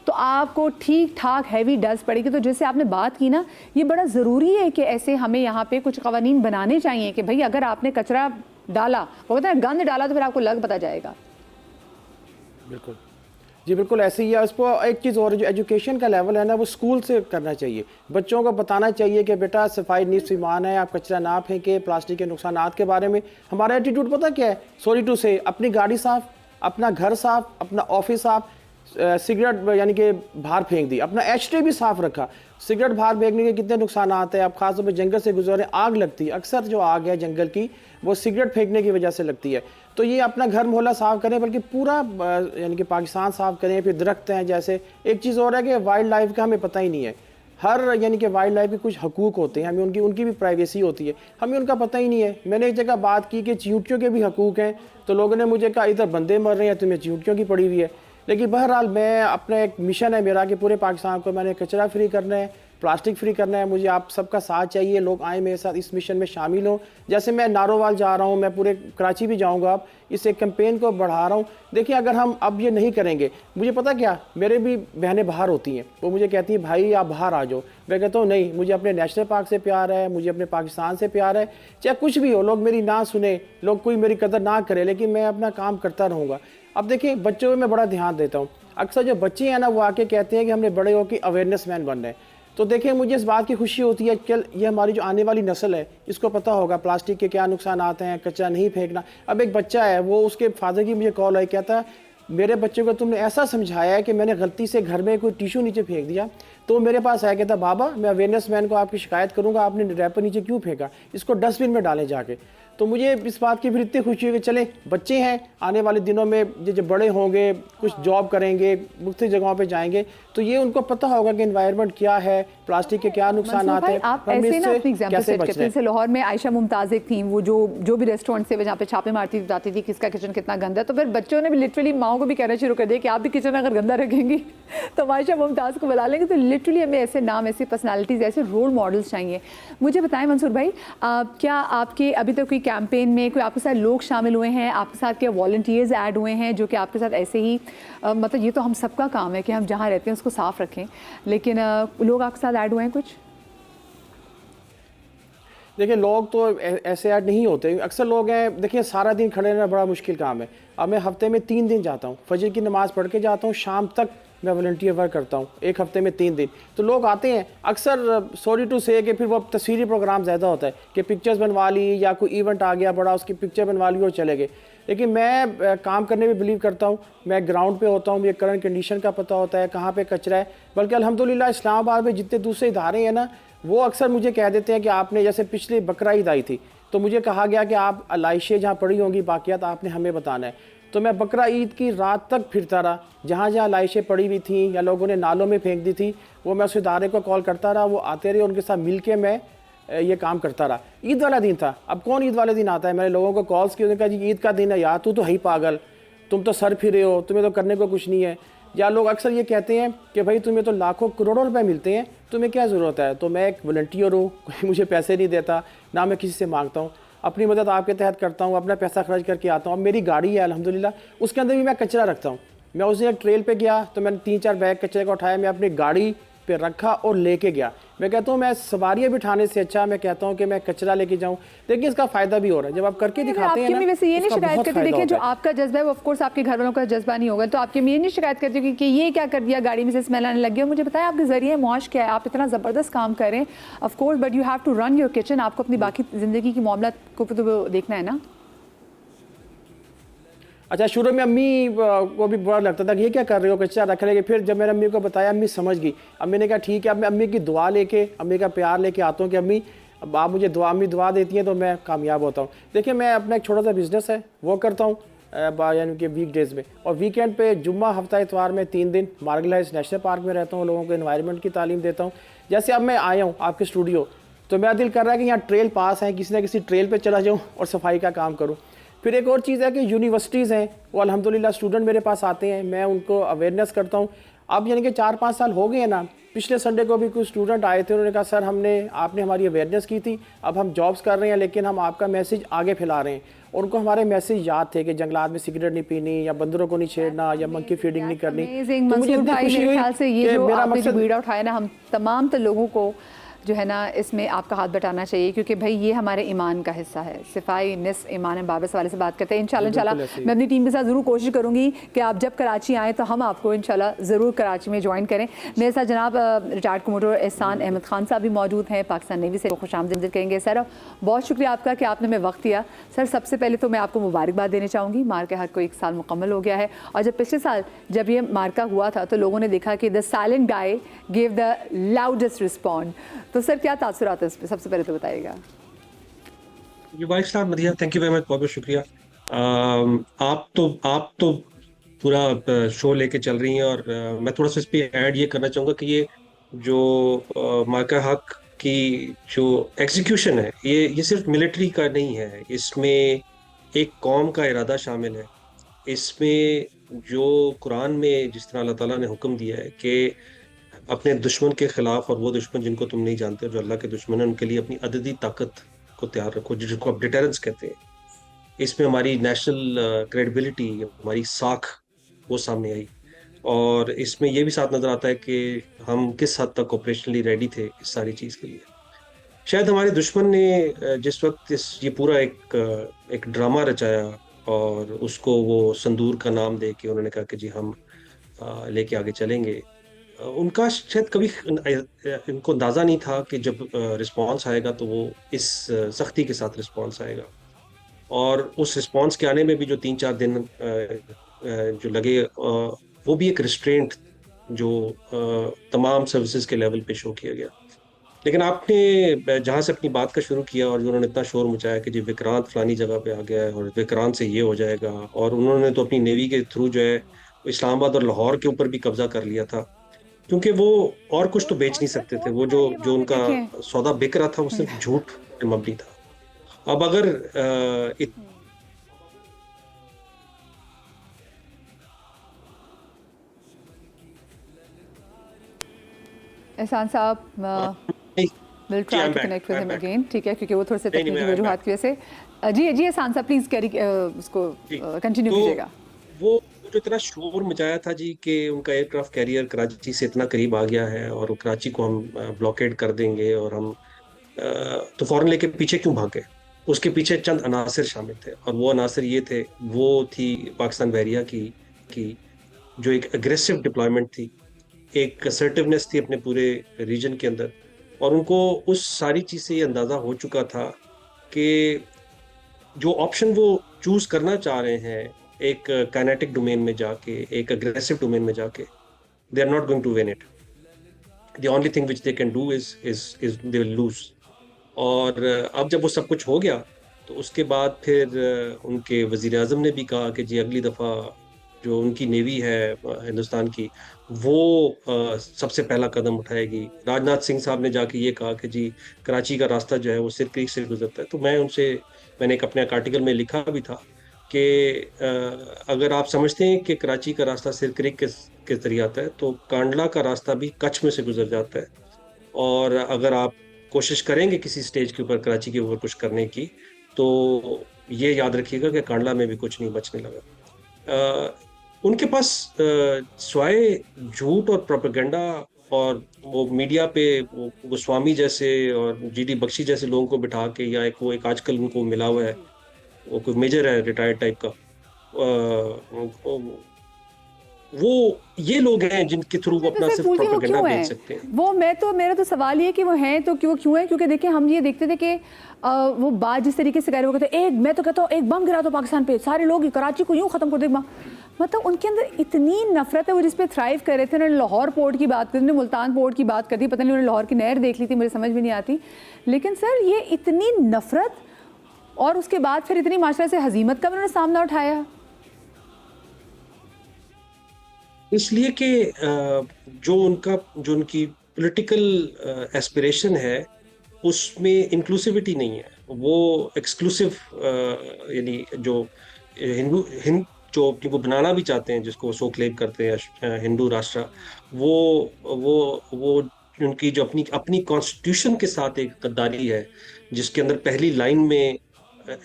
तो आपको ठीक ठाक हैवी डस्ट पड़ेगी। तो जैसे आपने बात की ना, ये बड़ा ज़रूरी है कि ऐसे हमें यहाँ पे कुछ कवानीन बनाने चाहिए कि भाई अगर आपने कचरा डाला, वो कहते हैं गंद डाला, तो फिर आपको लग पता जाएगा। बिल्कुल जी, बिल्कुल ऐसे ही है। इसको एक चीज़ और, जो एजुकेशन का लेवल है ना, वो स्कूल से करना चाहिए। बच्चों को बताना चाहिए कि बेटा सफाई निस्फ ईमान है, आप कचरा ना फेंके, प्लास्टिक के नुकसानात के बारे में। हमारा एटीट्यूड पता क्या है, सॉरी टू से, अपनी गाड़ी साफ, अपना घर साफ, अपना ऑफिस साफ, सिगरेट यानी कि बाहर फेंक दी, अपना एशट्रे भी साफ रखा। सिगरेट बाहर फेंकने के कितने नुकसान आते हैं। अब खासतौर पर जंगल से गुजरे, आग लगती है, अक्सर जो आग है जंगल की वो सिगरेट फेंकने की वजह से लगती है। तो ये अपना घर मोहल्ला साफ़ करें, बल्कि पूरा यानी कि पाकिस्तान साफ़ करें। फिर दरख्त हैं, जैसे एक चीज़ और है कि वाइल्ड लाइफ का हमें पता ही नहीं है। हर यानी कि वाइल्ड लाइफ के कुछ हकूक़ होते हैं, हमें उनकी भी प्राइवेसी होती है, हमें उनका पता ही नहीं है। मैंने एक जगह बात की कि चींटियों के भी हकूक़ हैं, तो लोगों ने मुझे कहा इधर बंदे मर रहे हैं, तुम्हें चींटियों की पड़ी हुई है। लेकिन बहरहाल मैं अपना एक मिशन है मेरा कि पूरे पाकिस्तान को मैंने कचरा फ्री करना है, प्लास्टिक फ्री करना है। मुझे आप सबका साथ चाहिए, लोग आए मेरे साथ इस मिशन में शामिल हों। जैसे मैं नारोवाल जा रहा हूँ, मैं पूरे कराची भी जाऊँगा, अब इस एक कैंपेन को बढ़ा रहा हूँ। देखिए अगर हम अब ये नहीं करेंगे, मुझे पता क्या, मेरे भी बहनें बाहर होती हैं, वो मुझे कहती हैं भाई आप बाहर आ जाओ। मैं कहता हूँ नहीं, मुझे अपने नेशनल पार्क से प्यार है, मुझे अपने पाकिस्तान से प्यार है। चाहे कुछ भी हो, लोग मेरी ना सुने, लोग कोई मेरी कदर ना करे, लेकिन मैं अपना काम करता रहूँगा। अब देखिए बच्चों में मैं बड़ा ध्यान देता हूँ। अक्सर जो बच्चे हैं ना, वो आके कहते हैं कि हमने बड़े होकर अवेयरनेस मैन बनना है। तो देखिए मुझे इस बात की खुशी होती है कि ये हमारी जो आने वाली नस्ल है, इसको पता होगा प्लास्टिक के क्या नुकसान आते हैं, कचरा नहीं फेंकना। अब एक बच्चा है, वो उसके फादर की मुझे कॉल आई, कहता है मेरे बच्चे को तुमने ऐसा समझाया है कि मैंने गलती से घर में कोई टिश्यू नीचे फेंक दिया, तो मेरे पास आया, कहता बाबा मैं अवेयरनेस मैन को आपकी शिकायत करूँगा, आपने रैपर नीचे क्यों फेंका, इसको डस्टबिन में डालें जाके। तो मुझे इस बात की फिर इतनी खुशी हुई कि चले बच्चे हैं, आने वाले दिनों में जब बड़े होंगे, कुछ जॉब करेंगे, मुख्तलिफ जगहों पे जाएंगे, तो ये उनको पता होगा कि एनवायरनमेंट क्या है, प्लास्टिक के क्या नुकसान आते हैं। आप ऐसे ना अपनी एग्जांपल सेट करते हैं। जैसे लाहौर में आयशा मुमताज़ एक थी, वो जो भी रेस्टोरेंट से जहाँ पे छापे मारती बताती थी किसका किचन कितना गंदा है, तो फिर बच्चों ने भी लिटरली माओ को भी कहना शुरू कर दिया कि आप भी किचन अगर गंदा रखेंगी तो आयशा मुमताज़ को बुला लेंगे। तो लिटरली हमें ऐसे नाम, ऐसी पर्सनैलिटीज़, ऐसे रोल मॉडल्स चाहिए। मुझे बताएं मंसूर भाई, क्या आपके अभी तक कोई कैंपेन में कोई आपके साथ लोग शामिल हुए हैं, आपके साथ क्या वॉलंटियर्स ऐड हुए हैं जो कि आपके साथ ऐसे ही मतलब ये तो हम सबका काम है कि हम जहाँ रहते हैं उसको साफ़ रखें, लेकिन लोग आपके साथ ऐड हुए हैं कुछ? देखिए लोग तो ऐसे ऐड नहीं होते। अक्सर लोग हैं, देखिए सारा दिन खड़े रहना बड़ा मुश्किल काम है। अब मैं हफ्ते में 3 दिन जाता हूँ, फजर की नमाज़ पढ़ के जाता हूँ, शाम तक मैं वॉलंटियर वर्क करता हूँ, एक हफ्ते में 3 दिन। तो लोग आते हैं, अक्सर सॉरी टू से कि फिर वो तस्वीरी प्रोग्राम ज़्यादा होता है कि पिक्चर्स बनवा ली, या कोई इवेंट आ गया बड़ा, उसकी पिक्चर बनवा ली और चले गए। लेकिन मैं काम करने में बिलीव करता हूँ, मैं ग्राउंड पे होता हूँ, मुझे करंट कंडीशन का पता होता है, कहाँ पे कचरा है। बल्कि अल्हम्दुलिल्लाह इस्लामाबाद में जितने दूसरे इदारे हैं ना, वो अक्सर मुझे कह देते हैं कि आपने, जैसे पिछले बकरा ईद आई थी तो मुझे कहा गया कि आप लाइशें जहाँ पड़ी होंगी बाकियात आपने हमें बताना है। तो मैं बकरा ईद की रात तक फिरता रहा, जहाँ जहाँ लाइशें पड़ी हुई थी या लोगों ने नालों में फेंक दी थी, वो मैं उस इदारे को कॉल करता रहा, वो आते रहे, उनके साथ मिल के मैं ये काम करता रहा। ईद वाला दिन था, अब कौन ईद वाले दिन आता है, मैंने लोगों को कॉल्स किए, उन्होंने कहा जी ईद का दिन है यार, तू तो है ही पागल, तुम तो सर फिरे हो, तुम्हें तो करने को कुछ नहीं है। या लोग अक्सर ये कहते हैं कि भाई तुम्हें तो लाखों करोड़ों रुपए मिलते हैं, तुम्हें क्या ज़रूरत है। तो मैं एक वॉलंटियर हूँ, कोई मुझे पैसे नहीं देता, ना मैं किसी से मांगता हूँ, अपनी मदद आपके तहत करता हूँ, अपना पैसा खर्च करके आता हूँ। अब मेरी गाड़ी है अल्हम्दुलिल्लाह, उसके अंदर भी मैं कचरा रखता हूँ। मैं उस दिन एक ट्रेल पे गया तो मैंने 3-4 बैग कचरे का उठाया, मैं अपनी गाड़ी पे रखा और लेके गया। मैं कहता हूँ मैं सवारियाँ बिठाने से अच्छा मैं कहता हूँ कि मैं कचरा लेके जाऊँ। देखिए इसका फ़ायदा भी हो रहा है, जब आप करके दिखाते हैं ना, वैसे ये नहीं उसका शिकायत बहुत करती, फ़ायदा देखिए जो होता है। आपका जज्बा है वो ऑफ कोर्स आपके घर वालों का जज्बा नहीं होगा, तो आपकी ये नहीं शिकायत करती कि ये क्या कर दिया, गाड़ी में से स्मेल आने लग गया। मुझे बताया आपके जरिए मौश क्या है, आप इतना ज़बरदस्त काम कर रहे हैं of course, but you have to run your kitchen, आपको अपनी बाकी ज़िंदगी की मामला को तो देखना है ना। अच्छा, शुरू में अम्मी को भी बुरा लगता था कि ये क्या कर रहे हो, कच्चा रख लेंगे। फिर जब मैंने अम्मी को बताया, अम्मी समझ गई। अम्मी ने कहा ठीक है, अब मैं अम्मी की दुआ लेके, अम्मी का प्यार लेके आता हूँ कि अम्मी अब आप मुझे अम्मी दुआ देती हैं तो मैं कामयाब होता हूँ। देखिए मैं अपना एक छोटा सा बिजनेस है वो करता हूँ यानी कि वीक डेज़ में, और वीकेंड पे जुम्मा हफ्ता इतवार में 3 दिन मार्गलाइज नेशनल पार्क में रहता हूँ, लोगों को एनवायरनमेंट की तालीम देता हूँ। जैसे अब मैं आया हूँ आपके स्टूडियो, तो मेरा दिल कर रहा है कि यहाँ ट्रेल पास है, किसी न किसी ट्रेल पे चला जाऊँ और सफाई का काम करूँ। फिर एक और चीज़ है कि यूनिवर्सिटीज़ हैं, वो अल्हम्दुलिल्लाह स्टूडेंट मेरे पास आते हैं, मैं उनको अवेयरनेस करता हूँ। अब यानी कि 4-5 साल हो गए हैं ना, पिछले संडे को भी कुछ स्टूडेंट आए थे, उन्होंने कहा सर आपने हमारी अवेयरनेस की थी, अब हम जॉब्स कर रहे हैं लेकिन हम आपका मैसेज आगे फैला रहे हैं। और उनको हमारे मैसेज याद थे कि जंगलात में सिगरेट नहीं पीनी, या बंदरों को नहीं छेड़ना, या मंकी फीडिंग नहीं करनी। तो मुझे इतनी खुशी हुई कि मेरा मकसद बीड़ा उठाया ना, हम तमाम तो लोगों को जो है ना इसमें आपका हाथ बटाना चाहिए, क्योंकि भाई ये हमारे ईमान का हिस्सा है। सफाई निस्फ ईमान है, बाबा वाले से बात करते हैं। इंशाल्लाह मैं अपनी टीम के साथ ज़रूर कोशिश करूँगी कि आप जब कराची आएँ तो हम आपको इंशाल्लाह ज़रूर कराची में ज्वाइन करें। मेरे साथ जनाब रिटायर्ड कमोडोर एहसान अहमद खान साहब भी मौजूद हैं, पाकिस्तान नेवी से खुशामदीद करेंगे। सर बहुत शुक्रिया आपका कि आपने हमें वक्त दिया। सर सबसे पहले तो मैं आपको मुबारकबाद देना चाहूँगी, मार के हक को 1 साल मुकम्मल हो गया है, और जब पिछले साल जब ये मार्का हुआ था तो लोगों ने देखा कि the silent guy give the loudest respond. तो सर क्या तासुरात है इस पे, सबसे पहले तो बताइएगा। मदिया, थैंक यू वेरी मच, बहुत बहुत शुक्रिया। आप तो पूरा शो लेके चल रही हैं, और मैं थोड़ा सा इस पे ऐड ये करना चाहूँगा कि ये जो मार्का हक की जो एग्जीक्यूशन है, ये सिर्फ मिलिट्री का नहीं है, इसमें एक कौम का इरादा शामिल है। इसमें जो कुरान में जिस तरह अल्लाह ताला ने हुक्म दिया है कि अपने दुश्मन के खिलाफ, और वो दुश्मन जिनको तुम नहीं जानते, जो अल्लाह के दुश्मन है, उनके लिए अपनी अददी ताकत को तैयार रखो, जिसको आप डिटेरेंस कहते हैं। इसमें हमारी नेशनल क्रेडिबिलिटी, हमारी साख वो सामने आई, और इसमें ये भी साथ नज़र आता है कि हम किस हद तक ऑपरेशनली रेडी थे इस सारी चीज़ के लिए। शायद हमारे दुश्मन ने जिस वक्त ये पूरा एक ड्रामा रचाया, और उसको वो संदूर का नाम दे के उन्होंने कहा कि जी हम लेके आगे चलेंगे, उनका शायद कभी इनको अंदाज़ा नहीं था कि जब रिस्पांस आएगा तो वो इस सख्ती के साथ रिस्पांस आएगा। और उस रिस्पांस के आने में भी जो 3-4 दिन जो लगे, वो भी एक रिस्ट्रेंट जो तमाम सर्विसेज के लेवल पे शो किया गया। लेकिन आपने जहाँ से अपनी बात का शुरू किया, और जो उन्होंने इतना शोर मचाया कि जी विक्रांत फलानी जगह पे आ गया है और विक्रांत से ये हो जाएगा, और उन्होंने तो अपनी नेवी के थ्रू जो है इस्लामाबाद और लाहौर के ऊपर भी कब्जा कर लिया था, क्योंकि वो और कुछ तो बेच नहीं सकते थे। वो जो उनका सौदा बिक रहा था वो सिर्फ झूठ पे मबनी था। अब अगर Ehsan sahab will try to connect with him again, ठीक है, क्योंकि वो थोड़े से तकनीकी वजूहात की वजह से। जी एहसान साहब प्लीज कैरी उसको कंटिन्यू कीजिएगा। वो जो इतना शोर मचाया था जी कि उनका एयरक्राफ्ट कैरियर कराची से इतना करीब आ गया है, और कराची को हम ब्लॉकेड कर देंगे, और हम तो फौरन लेके पीछे क्यों भाग गए? उसके पीछे चंद अनासर शामिल थे, और वो अनासर ये थे, वो थी पाकिस्तान बहरिया की जो एक एग्रेसिव डिप्लॉयमेंट थी, एक असर्टिवनेस थी अपने पूरे रीजन के अंदर, और उनको उस सारी चीज़ से ये अंदाज़ा हो चुका था कि जो ऑप्शन वो चूज़ करना चाह रहे हैं, एक काइनेटिक डोमेन में जाके, एक अग्रेसिव डोमेन में जाके, they are not going to win it. The only thing which they can do is they will lose. और अब जब वो सब कुछ हो गया, तो उसके बाद फिर उनके वज़ीर आज़म ने भी कहा कि जी अगली दफ़ा जो उनकी नेवी है हिंदुस्तान की, वो सबसे पहला कदम उठाएगी। राजनाथ सिंह साहब ने जाके ये कहा कि जी कराची का रास्ता जो है वो सिर क्रीक से गुजरता है। तो मैंने एक अपने आर्टिकल में लिखा भी था कि अगर आप समझते हैं कि कराची का रास्ता सिर क्रिक के जरिए आता है, तो कांडला का रास्ता भी कच्छ में से गुजर जाता है। और अगर आप कोशिश करेंगे किसी स्टेज के ऊपर कराची के ऊपर कुछ करने की, तो ये याद रखिएगा कि कांडला में भी कुछ नहीं बचने लगा। उनके पास स्वाय झूठ और प्रोपेगेंडा और वो मीडिया पे वो गोस्वामी जैसे और जीडी बख्शी जैसे लोगों को बिठा के, या एक आजकल उनको मिला हुआ है, वो कोई मेजर है रिटायर्ड टाइप का, वो ये लोग हैं जिनके थ्रू वो अपना तो सिर्फ फूल की वो प्रोपेगेंडा क्यों बेच है? सकते हैं। वो मेरा तो सवाल ये कि वो हैं तो क्यों है, क्योंकि देखिए हम ये देखते थे कि वो बात जिस तरीके से कर रहे हो कहते, मैं तो कहता हूँ एक बम गिरा दो पाकिस्तान पे, सारे लोग कराची को यूं खत्म कर दो। मतलब उनके अंदर इतनी नफरत है, वो जिस पे थ्राइव कर रहे थे। उन्होंने लाहौर पोर्ट की बात करी, उन्होंने मुल्तान पोर्ट की बात कर दी, पता नहीं उन्होंने लाहौर की नहर देख ली थी, मुझे समझ भी नहीं आती। लेकिन सर ये इतनी नफरत और उसके बाद फिर इतनी माशरा से हजीमत का उन्होंने सामना उठाया, इसलिए कि जो उनकी पॉलिटिकल एस्पिरेशन है उसमें इंक्लूसिविटी नहीं है। वो एक्सक्लूसिव यानी जो हिंदू जो अपने को बनाना भी चाहते हैं, जिसको सो क्लेम करते हैं हिंदू राष्ट्र, वो उनकी जो अपनी कॉन्स्टिट्यूशन के साथ एक गद्दारी है, जिसके अंदर पहली लाइन में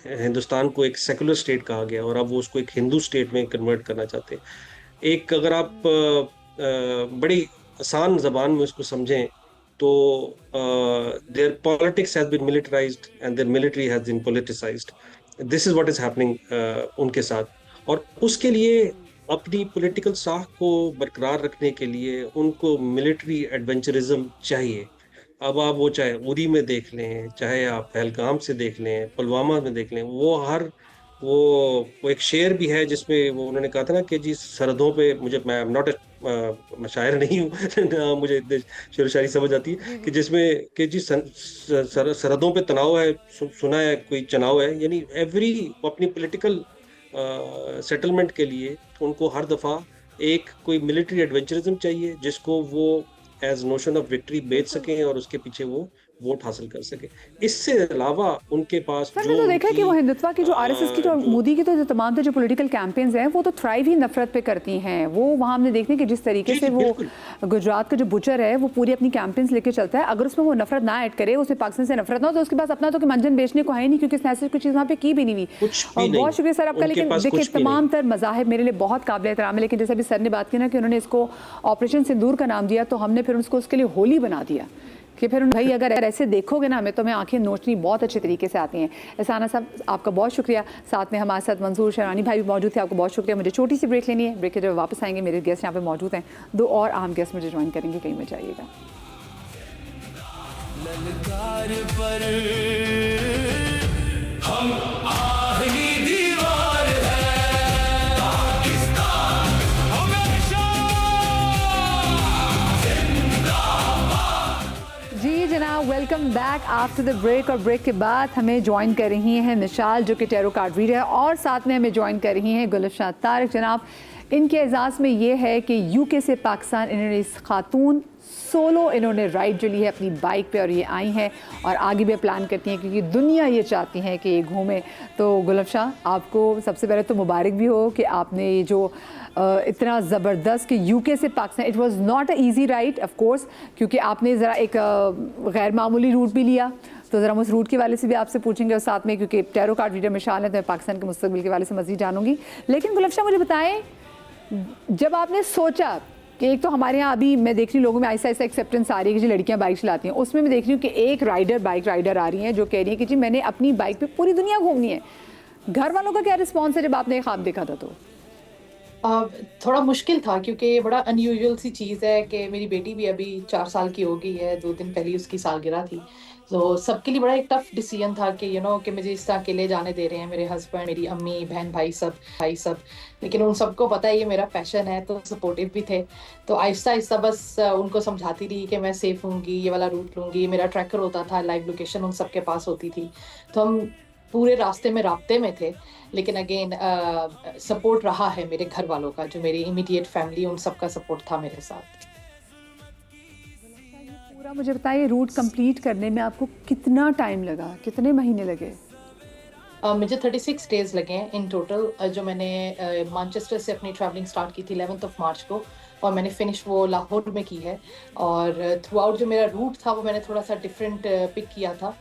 हिंदुस्तान को एक सेकुलर स्टेट कहा गया और अब वो उसको एक हिंदू स्टेट में कन्वर्ट करना चाहते हैं। एक अगर आप बड़ी आसान जबान में उसको समझें तो their politics has been militarised and their military has been politicised. This is what is happening उनके साथ। और उसके लिए अपनी पॉलिटिकल साख को बरकरार रखने के लिए उनको मिलिट्री एडवेंचरिज्म चाहिए। अब आप वो चाहे उरी में देख लें, चाहे आप पहलगाम से देख लें, पुलवामा में देख लें, वो एक शेर भी है जिसमें वो उन्होंने कहा था ना कि जी सरहदों पे, मैं नॉट मैं शायर नहीं हूँ मुझे शेर शायरी समझ आती है कि जिसमें कि जी सरहदों पे तनाव है, सुना है कोई चनाव है। यानी एवरी अपनी पॉलिटिकल सेटलमेंट के लिए उनको हर दफ़ा एक कोई मिलिट्री एडवेंचरिज्म चाहिए जिसको वो एज नोशन ऑफ विक्ट्री बेच सकें और उसके पीछे वो वोट हासिल कर सके। इससे अलावा उनके पास सर मैंने तो देखा है कि वो हिंदुत्व की जो आरएसएस की जो मोदी की तो जो तमाम जो पॉलिटिकल कैंपेन्स हैं वो तो थ्राइव ही नफरत पे करती हैं। वो वहाँ हमने देखने कि जिस तरीके से वो गुजरात का जो बुचर है वो पूरी अपनी कैंपेन्स लेके चलता है। अगर उसमें वो नफरत ना ऐड करे, उसे पाकिस्तान से नफरत ना हो, तो उसके पास अपना तो मंजन बेचने को है नहीं, क्योंकि इसने ऐसी कुछ चीज़ वहाँ पे की भी नहीं हुई। और बहुत शुक्रिया सर आपका। लेकिन देखिए तमाम तर मज़ाहिब मेरे लिए बहुत काबिल एहतराम है, लेकिन जैसे अभी सर ने बात की ना कि उन्होंने इसको ऑपरेशन सिंदूर का नाम दिया, तो हमने फिर उसको उसके लिए होली बना दिया कि फिर भाई अगर ऐसे देखोगे ना हमें तो हमें आंखें नोचनी बहुत अच्छे तरीके से आती हैं। एहसाना साहब आपका बहुत शुक्रिया, साथ में हमारे साथ मंसूर शरानी भाई भी मौजूद थे, आपको बहुत शुक्रिया। मुझे छोटी सी ब्रेक लेनी है, ब्रेक के जब वापस आएंगे मेरे गेस्ट यहाँ पे मौजूद हैं, 2 और अहम गेस्ट मुझे ज्वाइन करेंगे, कहीं में जाइएगा। ललकार पर हम आहनी दीवार है, पाकिस्तान हमेशा जी जनाब, welcome back after the break. और ब्रेक के बाद हमें ज्वाइन कर रही हैं निशाल जो कि टैरो कार्ड रीडर है, और साथ में हमें ज्वाइन कर रही हैं गुलफशान तारिक। जनाब इनके एजाज़ में ये है कि यूके से पाकिस्तान इन्होंने इस खातून सोलो इन्होंने राइड जो ली है अपनी बाइक पे, और ये आई हैं और आगे भी प्लान करती हैं क्योंकि दुनिया ये चाहती हैं कि ये घूमें। तो गुलफशान आपको सबसे पहले तो मुबारक भी हो कि आपने ये जो इतना ज़बरदस्त कि यूके से Pakistan, it was not a easy ride of course, क्योंकि आपने ज़रा एक गैर मामूली रूट भी लिया। तो ज़रा उस रूट के वाले से भी आपसे पूछेंगे, और साथ में क्योंकि टैरो कार्ड रीडर मिशाल है तो मैं पाकिस्तान के मुस्तकबिल के वाले से मज़ीद जानूँगी। लेकिन गुलफशान मुझे बताएं, जब आपने सोचा कि एक तो हमारे यहाँ अभी मैं देख रही हूँ लोगों में ऐसा एक्सेप्टेंस आ रही है कि जो लड़कियाँ बाइक चलाती हैं, उसमें मैं देख रही हूँ कि एक बाइक राइडर आ रही हैं जो कह रही है कि जी मैंने अपनी बाइक पे पूरी दुनिया घूमनी है। घर वालों का क्या रिस्पॉन्स है जब आपने ये ख्वाब देखा था? तो थोड़ा मुश्किल था क्योंकि ये बड़ा अनयूजुअल सी चीज़ है कि मेरी बेटी भी अभी 4 साल की हो गई है, 2 दिन पहले उसकी सालगिरह थी। तो सबके लिए बड़ा एक टफ डिसीजन था कि कि मुझे इस तरह अकेले जाने दे रहे हैं मेरे हस्बैंड, मेरी अम्मी, बहन, भाई सब। लेकिन उन सबको पता है ये मेरा पैशन है, तो सपोर्टिव भी थे। तो आहिस्ता आहिस्ता बस उनको समझाती रही कि मैं सेफ हूँगी, ये वाला रूट लूँगी। मेरा ट्रैकर होता था, लाइव लोकेशन उन सबके पास होती थी, तो हम पूरे रास्ते में राब्ते में थे। लेकिन अगेन सपोर्ट रहा है मेरे घर वालों का, जो मेरी इमीडिएट फैमिली, उन सबका सपोर्ट था मेरे साथ। पूरा मुझे बताइए रूट कंप्लीट करने में आपको कितना टाइम लगा, कितने महीने लगे? मुझे 36 डेज लगे हैं इन टोटल, जो मैंने मैनचेस्टर से अपनी ट्रैवलिंग स्टार्ट की थी 11 मार्च को, और मैंने फिनिश वो लाहौर में की है। और थ्रू आउट जो मेरा रूट था वो मैंने थोड़ा सा डिफरेंट पिक किया था।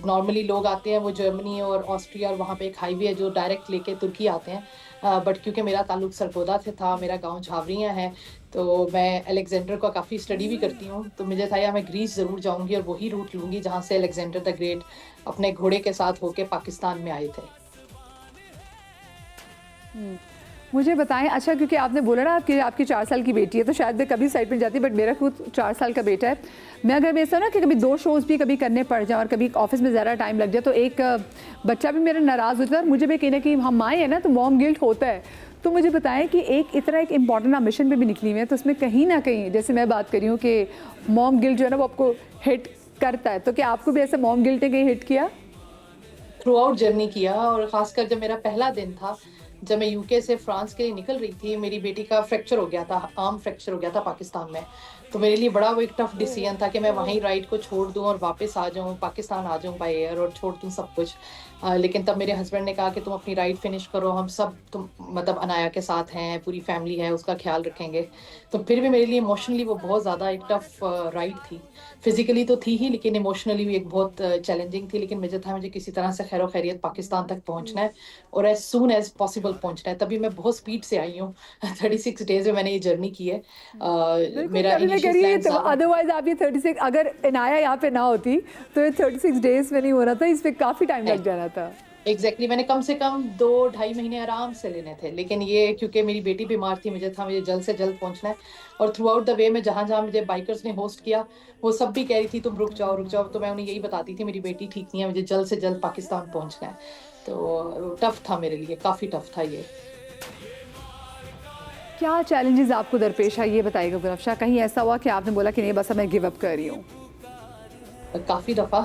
नॉर्मली लोग आते हैं वो जर्मनी और ऑस्ट्रिया, और वहाँ पे एक हाईवे है जो डायरेक्ट लेके तुर्की आते हैं, बट क्योंकि मेरा ताल्लुक सरगोदा से था, मेरा गांव झावरियाँ है, तो मैं अलेक्जेंडर का काफ़ी स्टडी भी करती हूँ, तो मुझे था यार मैं ग्रीस ज़रूर जाऊँगी और वही रूट लूँगी जहाँ से अलेक्जेंडर द ग्रेट अपने घोड़े के साथ होके पाकिस्तान में आए थे। मुझे बताएं, अच्छा क्योंकि आपने बोला ना कि आपकी 4 साल की बेटी है, तो शायद मैं कभी साइड पे जाती, बट मेरा खुद 4 साल का बेटा है। मैं अगर ऐसा ना कि कभी 2 शोज़ भी कभी करने पड़ जाए और कभी ऑफिस में ज़्यादा टाइम लग जाए, तो एक बच्चा भी मेरा नाराज़ होता है और मुझे भी कहीं ना कहीं हम माएँ हैं ना, तो मॉम गिल्ट होता है। तो मुझे बताएं कि एक इम्पॉर्टेंट मिशन पे भी निकली हुई है, तो उसमें कहीं ना कहीं जैसे मैं बात कर रही हूँ कि मॉम गिल्ट जो है ना वो आपको हिट करता है, तो क्या आपको भी ऐसा मॉम गिल्ट ने कहीं हिट किया? थ्रू आउट जर्नी किया, और खासकर जब मेरा पहला दिन था, जब मैं यूके से फ्रांस के लिए निकल रही थी, मेरी बेटी का फ्रैक्चर हो गया था, आर्म फ्रैक्चर हो गया था पाकिस्तान में। तो मेरे लिए बड़ा वो एक टफ डिसीजन था कि मैं वहीं राइड को छोड़ दूं और वापस आ जाऊं, पाकिस्तान आ जाऊं बाय एयर और छोड़ दूं सब कुछ। लेकिन तब मेरे हस्बैंड ने कहा कि तुम अपनी राइड फिनिश करो, हम सब तुम मतलब अनाया के साथ हैं, पूरी फैमिली है, उसका ख्याल रखेंगे। तो फिर भी मेरे लिए इमोशनली वो बहुत ज़्यादा एक टफ राइड थी। फिजिकली तो थी ही, लेकिन इमोशनली भी एक बहुत चैलेंजिंग थी। लेकिन मुझे था मुझे किसी तरह से खैर खैरियत पाकिस्तान तक पहुंचना है और एज सून एज पॉसिबल पहुंचना है। तभी मैं बहुत स्पीड से आई हूँ 36 डेज में मैंने ये जर्नी की है। मेरा इनिशियल प्लान तो अदरवाइज आप ये 36, अगर इनाया यहाँ पे ना होती तो ये 36 डेज में नहीं हो रहा था, इस पे काफ़ी टाइम लग जाना था। एग्जैक्टली मैंने कम से कम 2-2.5 महीने आराम से लेने थे, लेकिन ये क्योंकि मेरी बेटी बीमार थी, मुझे था मुझे जल्द से जल्द पहुंचना है। और थ्रू आउट द वे में जहाँ जहाँ मुझे बाइकर्स ने होस्ट किया, वो सब भी कह रही थी तुम रुक जाओ रुक जाओ, तो मैं उन्हें यही बताती थी मेरी बेटी ठीक नहीं है, मुझे जल्द से जल्द पाकिस्तान पहुंचना है। तो टफ था मेरे लिए, काफ़ी टफ था ये। क्या चैलेंजेस आपको दरपेश आई ये बताइएगा गुलफ्शा, कहीं ऐसा हुआ कि आपने बोला कि नहीं बस अब मैं गिव अप कर रही हूँ? काफ़ी दफ़ा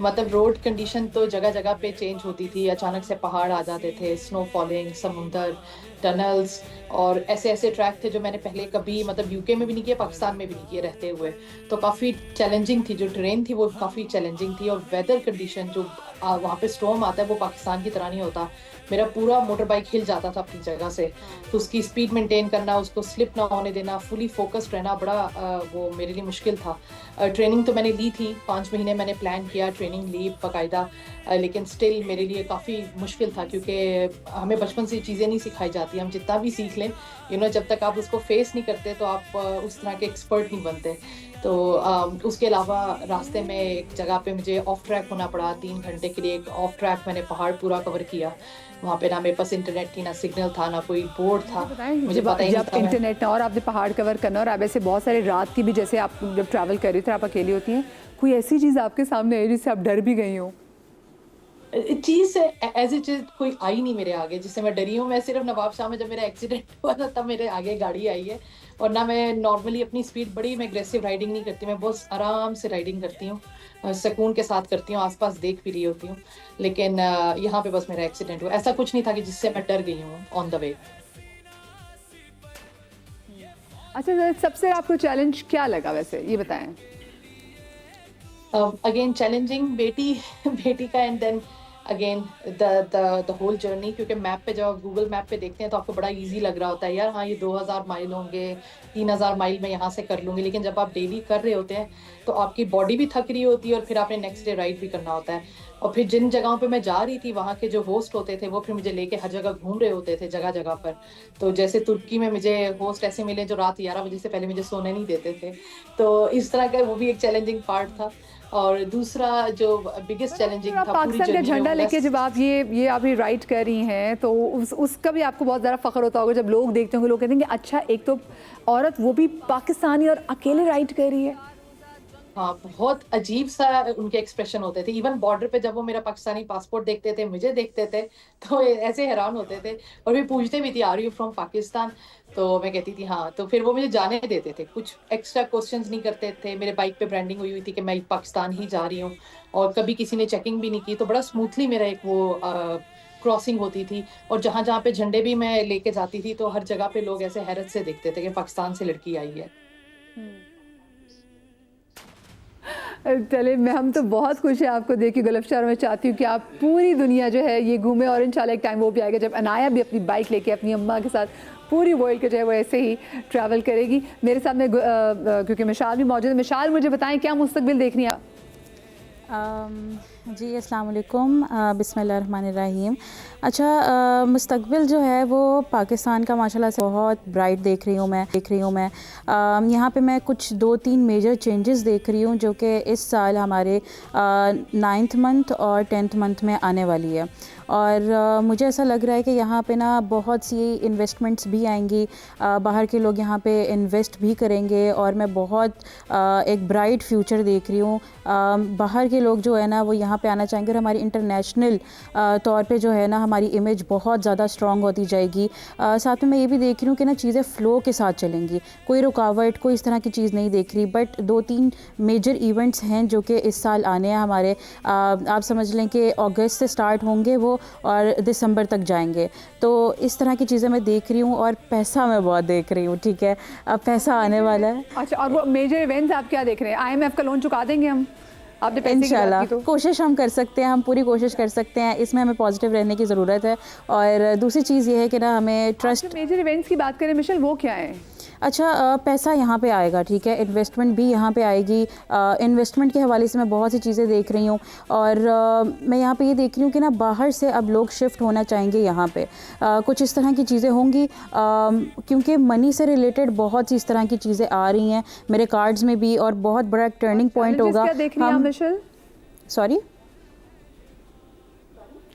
मतलब रोड कंडीशन तो जगह जगह पे चेंज होती थी, अचानक से पहाड़ आ जाते थे, स्नो फॉलिंग, समुंदर, टनल्स, और ऐसे ऐसे ट्रैक थे जो मैंने पहले कभी मतलब यूके में भी नहीं किए, पाकिस्तान में भी नहीं किए रहते हुए। तो काफ़ी चैलेंजिंग थी, जो ट्रेन थी वो काफ़ी चैलेंजिंग थी। और वेदर कंडीशन जो वहाँ पे स्टॉर्म आता है वो पाकिस्तान की तरह नहीं होता। मेरा पूरा मोटर बाइक हिल जाता था अपनी जगह से, तो उसकी स्पीड मेंटेन करना, उसको स्लिप ना होने देना, फुली फोकस्ड रहना बड़ा वो मेरे लिए मुश्किल था। ट्रेनिंग तो मैंने ली थी, 5 महीने मैंने प्लान किया, ट्रेनिंग ली बाकायदा, लेकिन स्टिल मेरे लिए काफ़ी मुश्किल था, क्योंकि हमें बचपन से चीज़ें नहीं सिखाई जाती। हम जितना भी सीख लें जब तक आप उसको फेस नहीं करते तो आप उस तरह के एक्सपर्ट नहीं बनते। तो उसके अलावा रास्ते में एक जगह पे मुझे ऑफ ट्रैक होना पड़ा 3 घंटे के लिए। एक ऑफ ट्रैक मैंने पहाड़ पूरा कवर किया, वहाँ पे ना मेरे पास इंटरनेट थी, ना सिग्नल था, ना कोई बोर्ड था, मुझे पता ही नहीं था। इंटरनेट ना, और आपने पहाड़ कवर करना, और आप ऐसे बहुत सारे रात की भी, जैसे आप जब ट्रैवल कर रही थे आप अकेली होती हैं, कोई ऐसी चीज़ आपके सामने है जिससे आप डर भी गई हो? चीज एज इट इज कोई आई नहीं मेरे आगे जिससे मैं डरी हूँ। मैं सिर्फ नवाब शाह में जब मेरा एक्सीडेंट हुआ था तब मेरे आगे गाड़ी आई है, और ना मैं नॉर्मली अपनी स्पीड बड़ी मैं एग्रेसिव राइडिंग नहीं करती, मैं बहुत आराम से राइडिंग करती हूँ, सुकून के साथ करती हूँ, आसपास देख भी रही होती हूँ। लेकिन यहाँ पे बस मेरा एक्सीडेंट हुआ, ऐसा कुछ नहीं था कि जिससे मैं डर गई हूँ ऑन द वे। अच्छा, सबसे आपको चैलेंज क्या लगा वैसे ये बताएं? अगेन चैलेंजिंग बेटी का, and then again the whole journey. क्योंकि मैप पे जब आप गूगल मैप पे देखते हैं तो आपको बड़ा इजी लग रहा होता है, यार हाँ ये 2000 माइल होंगे, 3000 माइल मैं यहाँ से कर लूँगी। लेकिन जब आप डेली कर रहे होते हैं तो आपकी बॉडी भी थक रही होती है, और फिर आपने नेक्स्ट डे राइड भी करना होता है। और फिर जिन जगहों पे मैं जा रही थी वहाँ के जो होस्ट होते थे वो फिर मुझे लेके हर जगह घूम रहे होते थे, जगह जगह पर। तो जैसे तुर्की में मुझे होस्ट ऐसे मिले जो रात 11 बजे से पहले मुझे सोने नहीं देते थे, तो इस तरह का वो भी एक चैलेंजिंग पार्ट था। और दूसरा जो बिगेस्ट चैलेंजिंग था, पाकिस्तान का झंडा लेके जब आप ये आप ये राइड कर रही हैं, तो उसका भी आपको बहुत ज़्यादा फ़ख्र होता होगा जब लोग देखते होंगे, लोग कहते हैं कि अच्छा एक तो औरत वो भी पाकिस्तानी और अकेले राइड कर रही है। हाँ, बहुत अजीब सा उनके एक्सप्रेशन होते थे। इवन बॉर्डर पे जब वो मेरा पाकिस्तानी पासपोर्ट देखते थे, मुझे देखते थे, तो ऐसे हैरान होते थे, और भी पूछते भी थी आर यू फ्रॉम पाकिस्तान, तो मैं कहती थी हाँ। तो फिर वो मुझे जाने देते थे, कुछ एक्स्ट्रा क्वेश्चंस नहीं करते थे। मेरे बाइक पे ब्रांडिंग हुई थी कि मैं पाकिस्तान ही जा रही हूँ, और कभी किसी ने चेकिंग भी नहीं की। तो बड़ा स्मूथली मेरा एक वो क्रॉसिंग होती थी। और जहाँ जहाँ पे झंडे भी मैं लेके जाती थी तो हर जगह पे लोग ऐसे हैरत से देखते थे कि पाकिस्तान से लड़की आई है। चले मैं हम तो बहुत खुश हैं आपको देख के गुलफ्तार। मैं चाहती हूँ कि आप पूरी दुनिया जो है ये घूमे और इंशाल्लाह एक टाइम वो भी आएगा जब अनाया भी अपनी बाइक लेके अपनी अम्मा के साथ पूरी वर्ल्ड के जो है वो ऐसे ही ट्रैवल करेगी। मेरे साथ में क्योंकि मिशाल भी मौजूद है। मिशाल मुझे बताएं क्या मुस्तकबिल देखनी है? जी अस्सलाम वालेकुम, बिस्मिल्लाहिर्रहमानिर्रहीम। अच्छा, मुस्तकबिल जो है वो पाकिस्तान का माशाल्लाह से बहुत ब्राइट देख रही हूँ मैं। यहाँ पे मैं कुछ 2-3 मेजर चेंजेस देख रही हूँ जो कि इस साल हमारे 9th मंथ और 10th मंथ में आने वाली है। और मुझे ऐसा लग रहा है कि यहाँ पे ना बहुत सी इन्वेस्टमेंट्स भी आएंगी, बाहर के लोग यहाँ पे इन्वेस्ट भी करेंगे और मैं बहुत एक ब्राइट फ्यूचर देख रही हूँ। बाहर के लोग जो है ना वो यहाँ पे आना चाहेंगे और हमारी इंटरनेशनल तौर पे जो है ना हमारी इमेज बहुत ज़्यादा स्ट्रॉन्ग होती जाएगी। साथ में मैं ये भी देख रही हूँ कि ना चीज़ें फ़्लो के साथ चलेंगी, कोई रुकावट कोई इस तरह की चीज़ नहीं देख रही। बट 2-3 मेजर इवेंट्स हैं जो कि इस साल आने हैं हमारे। आप समझ लें कि अगस्त से स्टार्ट होंगे वो और दिसंबर तक जाएंगे। तो इस तरह की चीज़ें मैं देख रही हूँ और पैसा मैं बहुत देख रही हूँ। ठीक है, अब पैसा आने वाला है। अच्छा, और वो मेजर इवेंट्स आप क्या देख रहे हैं? IMF का लोन चुका देंगे हम? आपने पैसे की बात इंशाल्लाह की तो कोशिश हम कर सकते हैं, हम पूरी कोशिश कर सकते हैं। इसमें हमें पॉजिटिव रहने की ज़रूरत है। और दूसरी चीज़ ये है कि ना हमें ट्रस्ट। मेजर इवेंट्स की बात करें मिशेल, वो क्या है? अच्छा, पैसा यहाँ पे आएगा, ठीक है, इन्वेस्टमेंट भी यहाँ पे आएगी। इन्वेस्टमेंट के हवाले से मैं बहुत सी चीज़ें देख रही हूँ और मैं यहाँ पे ये देख रही हूँ कि ना बाहर से अब लोग शिफ्ट होना चाहेंगे यहाँ पे। कुछ इस तरह की चीज़ें होंगी क्योंकि मनी से रिलेटेड बहुत सी इस तरह की चीज़ें आ रही हैं मेरे कार्ड्स में भी और बहुत बड़ा टर्निंग पॉइंट होगा। सॉरी,